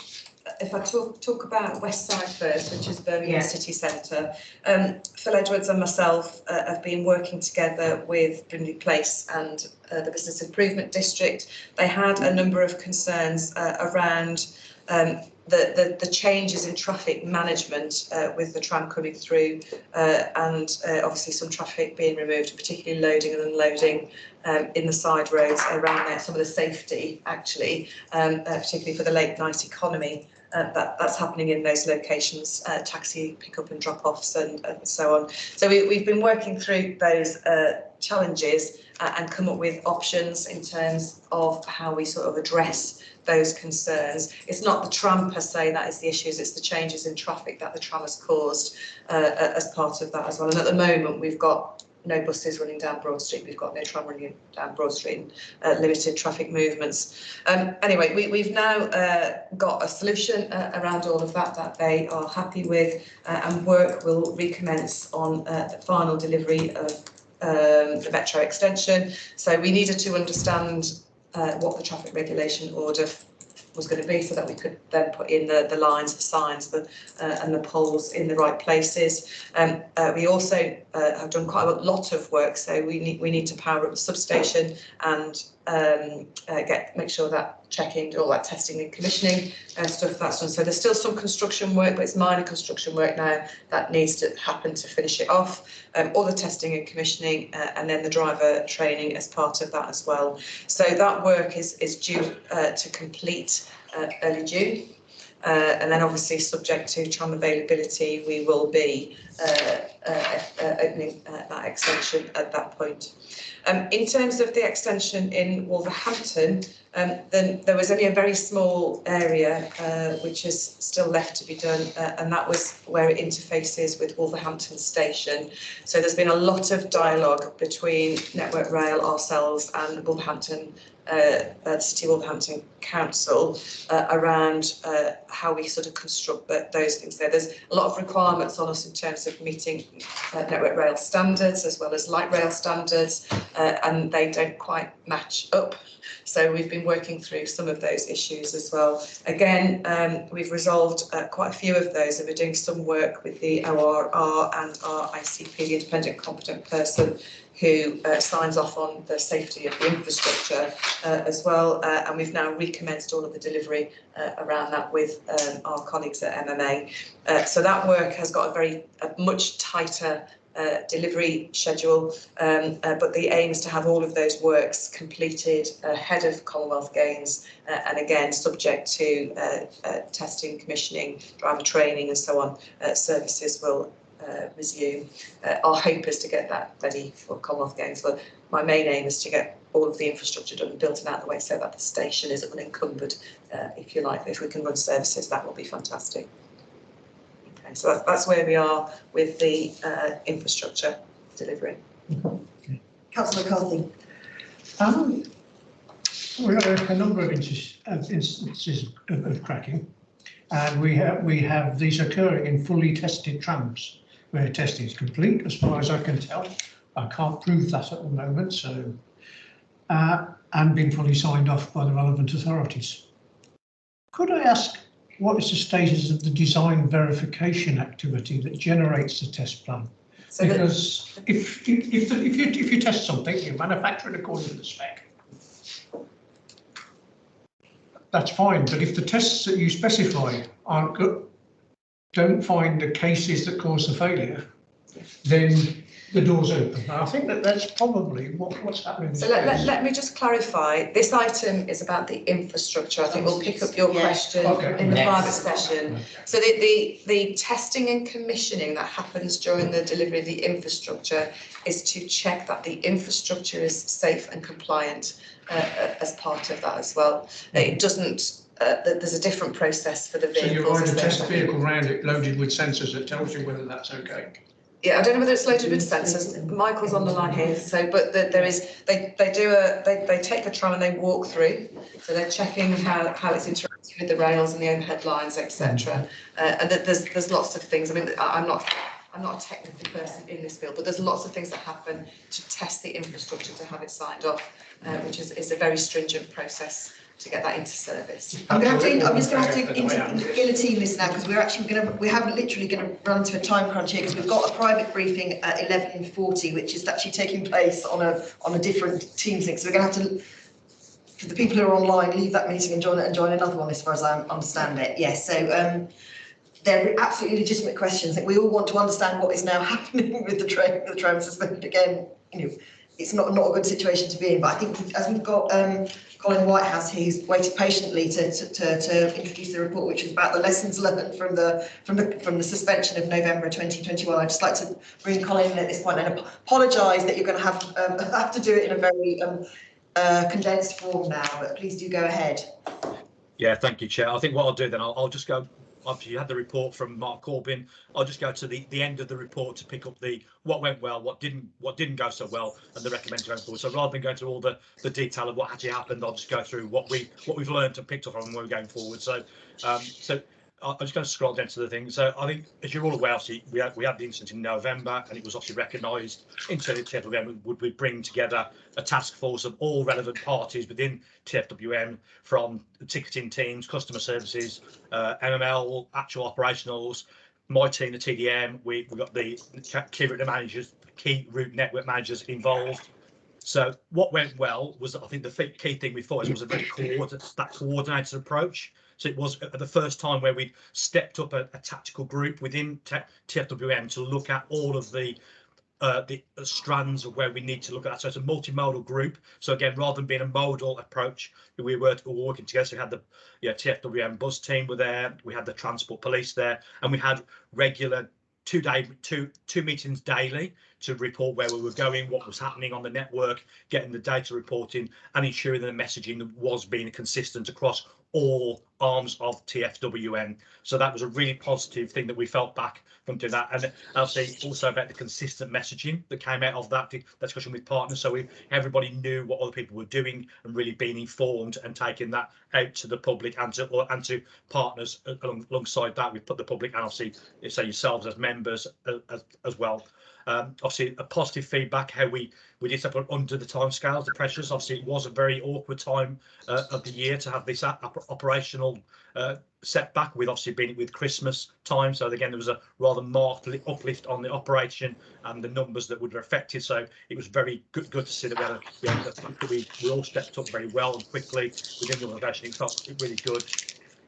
if I talk about West Side first, which is Birmingham City Centre, Phil Edwards and myself have been working together with Brindley Place and the Business Improvement District. They had a number of concerns around the changes in traffic management with the tram coming through and obviously some traffic being removed, particularly loading and unloading in the side roads around there, some of the safety actually, particularly for the late night economy. That's happening in those locations, taxi pick-up and drop-offs and so on. So we've been working through those challenges and come up with options in terms of how we sort of address those concerns. It's not the tram per se that is the issues, it's the changes in traffic that the tram has caused as part of that as well. And at the moment we've got no buses running down Broad Street, we've got no tram running down Broad Street, and limited traffic movements. Anyway, we've now got a solution around all of that they are happy with, and work will recommence on the final delivery of the metro extension. So we needed to understand what the traffic regulation order was going to be so that we could then put in the lines, the signs, and the poles in the right places. We also have done quite a lot of work, so we need to power up the substation and make sure that checking, all that testing and commissioning stuff that's done. So there's still some construction work, but it's minor construction work now that needs to happen to finish it off. All the testing and commissioning and then the driver training as part of that as well. So that work is due to complete early June. And then obviously subject to tram availability, we will be opening that extension at that point. In terms of the extension in Wolverhampton, then there was only a very small area which is still left to be done, and that was where it interfaces with Wolverhampton Station. So there's been a lot of dialogue between Network Rail, ourselves, and Wolverhampton, the City of Wolverhampton Council around how we sort of construct those things there. There's a lot of requirements on us in terms of meeting Network Rail standards as well as light rail standards, and they don't quite match up. So we've been working through some of those issues as well. Again, we've resolved quite a few of those, and we're doing some work with the ORR and our ICP, the Independent Competent Person, who signs off on the safety of the infrastructure as well. And we've now recommenced all of the delivery around that with our colleagues at MMA. So that work has got a much tighter delivery schedule, but the aim is to have all of those works completed ahead of Commonwealth Games, and again subject to testing, commissioning, driver training and so on. Services will resume. Our hope is to get that ready for Commonwealth Games, but my main aim is to get all of the infrastructure done and built and out of the way so that the station is unencumbered, if you like. If we can run services, that will be fantastic. Okay, so that's where we are with the infrastructure delivery. Councillor McCarthy. We have a number of instances of cracking, and we have these occurring in fully tested trams where testing is complete, as far as I can tell. I can't prove that at the moment, so and been fully signed off by the relevant authorities. Could I ask what is the status of the design verification activity that generates the test plan? So because if you test something, you manufacture it according to the spec. That's fine, but if the tests that you specify aren't good, don't find the cases that cause the failure, then the door's open. I think that's probably what's happening. So let me just clarify, this item is about the infrastructure. I think we'll pick up your question in the private session. So the testing and commissioning that happens during the delivery of the infrastructure is to check that the infrastructure is safe and compliant as part of that as well. It doesn't, there's a different process for the vehicles. So you ride a test vehicle around it loaded with sensors that tells you whether that's okay? Yeah, I don't know whether it's loaded with sensors. Michael's on the line here, so but there is they take the tram and they walk through, so they're checking how it's interacting with the rails and the overhead lines, etc. And there's lots of things. I mean, I'm not a technical person in this field, but there's lots of things that happen to test the infrastructure to have it signed off, which is a very stringent process to get that into service. I'm just going to have to guillotine this now because we're literally going to run to a time crunch here because we've got a private briefing at 11:40, which is actually taking place on a different Teams link. So we're going to have to, for the people who are online, leave that meeting and join another one as far as I understand it. Yes. So they're absolutely legitimate questions. I think we all want to understand what is now happening with the tram suspended again. It's not a good situation to be in, but I think as we've got Colin Whitehouse, he's waited patiently to introduce the report, which is about the lessons learned from the suspension of November 2021. I'd just like to bring Colin in at this point and apologise that you're going to have to do it in a very condensed form now, but please do go ahead. Yeah, thank you, Chair. I think what I'll do then, I'll just go. Obviously, you had the report from Mark Corbyn. I'll just go to the end of the report to pick up the what went well, what didn't go so well, and the recommendation going forward. So rather than going through all the detail of what actually happened, I'll just go through what we've learned and picked up from when we're going forward. So I'm just going to scroll down to the things. So I think, as you're all aware, obviously, we had the incident in November, and it was obviously recognised internally at TFWM would we bring together a task force of all relevant parties within TFWM, from the ticketing teams, customer services, MML, actual operationals, my team, the TDM. We've got the key route network managers involved. So what went well was, I think the key thing we thought was a very coordinated approach. So it was the first time where we stepped up a tactical group within TFWM to look at all of the strands of where we need to look at that. So it's a multimodal group. So again, rather than being a modal approach, we were working together. So we had the TFWM bus team were there, we had the transport police there, and we had regular two meetings daily to report where we were going, what was happening on the network, getting the data reporting, and ensuring that the messaging was being consistent across all arms of TFWM. So that was a really positive thing that we felt back from doing that. And I'll say also about the consistent messaging that came out of that discussion with partners. So everybody knew what other people were doing and really being informed and taking that out to the public and to partners alongside that. We put the public and obviously say yourselves as members as well. Obviously, a positive feedback how we did stuff under the timescales, the pressures. Obviously, it was a very awkward time of the year to have this operational setback, with obviously being with Christmas time. So again, there was a rather marked uplift on the operation and the numbers that would have affected. So it was very good to see that we all stepped up very well and quickly within the organisation. It felt really good.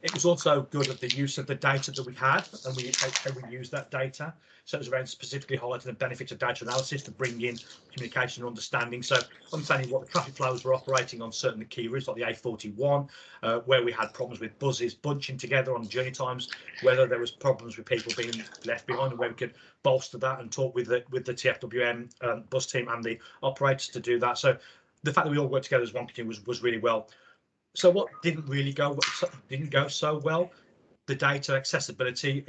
It was also good at the use of the data that we had and how we use that data. So it was around specifically highlighting the benefits of data analysis to bring in communication and understanding. So understanding what the traffic flows were operating on certain key routes like the A41, where we had problems with buses bunching together on journey times, whether there was problems with people being left behind, and where we could bolster that and talk with the TFWM bus team and the operators to do that. So the fact that we all worked together as one team was really well. So what didn't go so well? The data accessibility,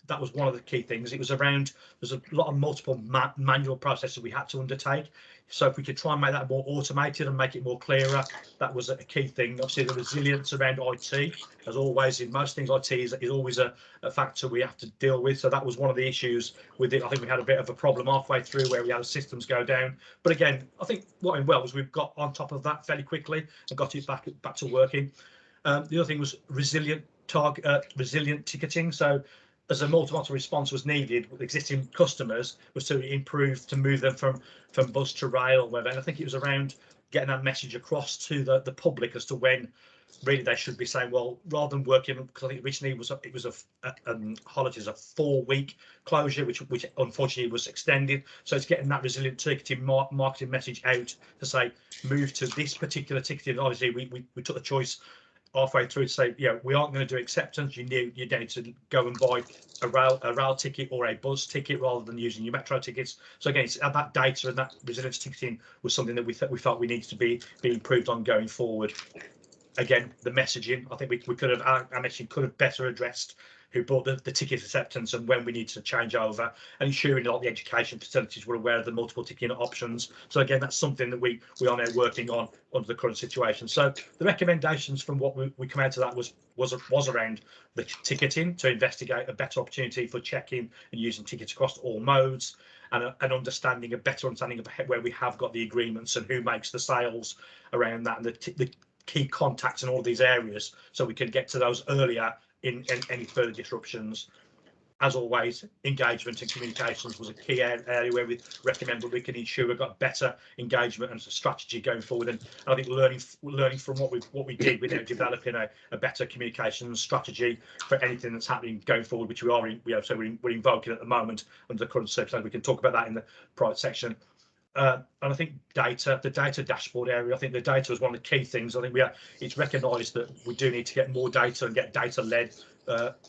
that was one of the key things. It was around, there's a lot of multiple manual processes we had to undertake. So if we could try and make that more automated and make it more clearer, that was a key thing. Obviously, the resilience around IT, as always in most things, IT is always a factor we have to deal with. So that was one of the issues with it. I think we had a bit of a problem halfway through where we had systems go down. But again, I think what went well was we've got on top of that fairly quickly and got it back to working. The other thing was resilient ticketing. So as a multi-modal response was needed with existing customers, was to improve, to move them from bus to rail or whatever. And I think it was around getting that message across to the public as to when really they should be saying, well, rather than working, because I think originally it was holidays a 4-week closure, which unfortunately was extended. So it's getting that resilient ticketing marketing message out to say move to this particular ticketing. Obviously, we took the choice halfway through to say, yeah, we aren't going to do acceptance. You need to go and buy a rail ticket or a bus ticket rather than using your metro tickets. So again, it's that data and that resilience ticketing was something that we felt we needed to be improved on going forward. Again, the messaging, I think we could have, our messaging could have better addressed who bought the ticket acceptance and when we need to change over, and ensuring that all the education facilities were aware of the multiple ticketing options. So again, that's something that we are now working on under the current situation. So the recommendations from what we come out of that was around the ticketing, to investigate a better opportunity for checking and using tickets across all modes, and a better understanding of where we have got the agreements and who makes the sales around that, and the key contacts in all of these areas, so we can get to those earlier in any further disruptions. As always, engagement and communications was a key area where we recommend that we can ensure we've got better engagement and strategy going forward. And I think learning from what we did, we're now developing a better communications strategy for anything that's happening going forward, which we're invoking at the moment under the current circumstances. We can talk about that in the private section. And I think the data dashboard area, I think the data is one of the key things. I think it's recognised that we do need to get more data and get data-led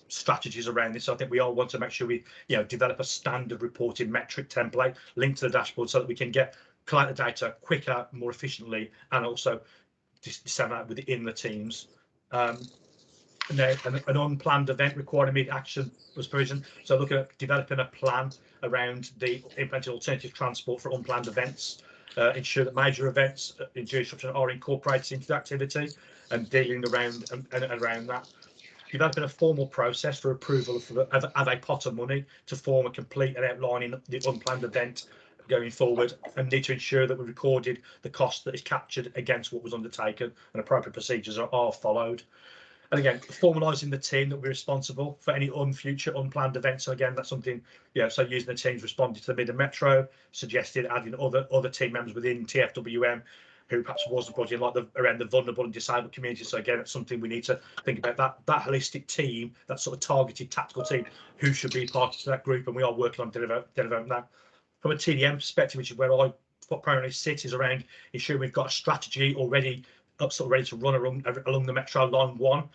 strategies around this. So I think we all want to make sure we develop a standard reporting metric template linked to the dashboard so that we can collect the data quicker, more efficiently, and also disseminate within the teams. An unplanned event requiring immediate action was provisioned. So looking at developing a plan around the implementing alternative transport for unplanned events, ensure that major events in jurisdiction are incorporated into the activity, and dealing around that. Developing a formal process for approval of a pot of money to form a complete and outlining the unplanned event going forward, and need to ensure that we recorded the cost that is captured against what was undertaken and appropriate procedures are followed. And again, formalising the team that we're responsible for any future unplanned events. So again, that's something, so using the teams responding to the Mid and Metro, suggested adding other team members within TFWM who perhaps wasn't brought in, like around the vulnerable and disabled community. So again, it's something we need to think about, that holistic team, that sort of targeted tactical team, who should be part of that group, and we are working on delivering that. From a TDM perspective, which is where I primarily sit, is around ensuring we've got a strategy already ready to run along the Metro Line 1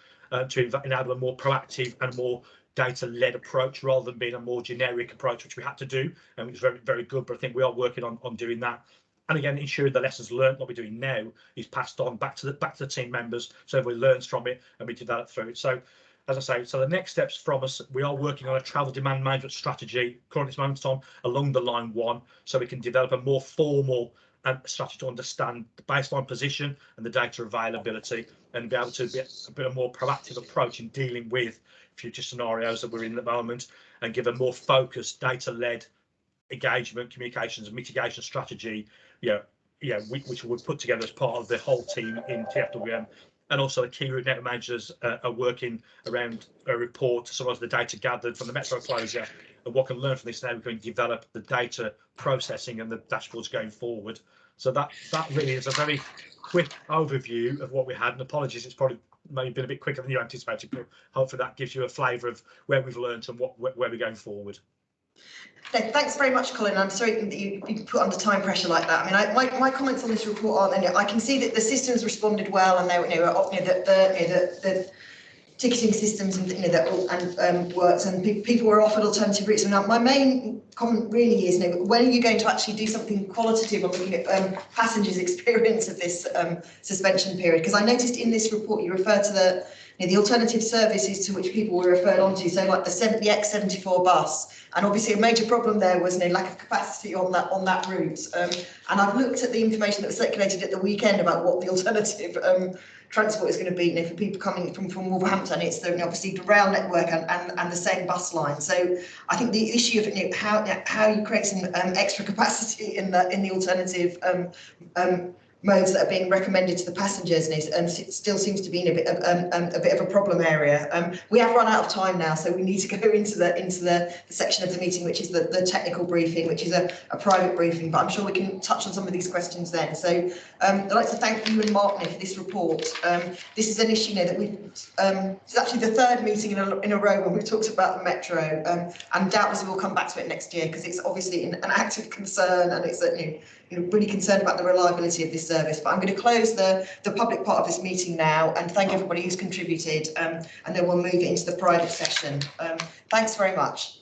to enable a more proactive and more data-led approach rather than being a more generic approach, which we had to do, and which is very, very good. But I think we are working on doing that. And again, ensuring the lessons learned, what we're doing now, is passed on back to the team members, so everybody learns from it and we develop through it. So, as I say, so the next steps from us, we are working on a travel demand management strategy currently at this moment in time along the Line 1, so we can develop a more formal strategy to understand the baseline position and the data availability, and be able to be a bit more proactive approach in dealing with future scenarios that we're in at the moment, and give a more focused data-led engagement, communications and mitigation strategy, which we'll put together as part of the whole team in TFWM. And also the key route network managers are working around a report to summarize the data gathered from the Metro closure, and what can learn from this now. We're going to develop the data processing and the dashboards going forward. So that really is a very quick overview of what we had, and apologies, it's probably maybe been a bit quicker than you anticipated, but hopefully that gives you a flavour of where we've learned and where we're going forward. No, thanks very much, Colin. I'm sorry that you've been put under time pressure like that. I mean, my comments on this report are, I can see that the systems responded well, and the ticketing systems and works, and people were offered alternative routes. And my main comment really is, when are you going to actually do something qualitative on looking at passengers' experience of this suspension period? Because I noticed in this report you refer to the alternative services to which people were referred on to, so like the X74 bus, and obviously a major problem there was lack of capacity on that route. And I've looked at the information that was circulated at the weekend about what the alternative transport is going to be. For people coming from Wolverhampton, it's obviously the rail network and the same bus line. So I think the issue of how you create some extra capacity in the alternative modes that are being recommended to the passengers, and it still seems to be in a bit of a problem area. We have run out of time now, so we need to go into the section of the meeting which is the technical briefing, which is a private briefing, but I'm sure we can touch on some of these questions then. So I'd like to thank you and Mark for this report. This is an issue that it's actually the third meeting in a row when we've talked about the metro, and doubtless we'll come back to it next year because it's obviously an active concern, and it's really concerned about the reliability of this service. But I'm going to close the public part of this meeting now and thank everybody who's contributed, and then we'll move into the private session. Thanks very much.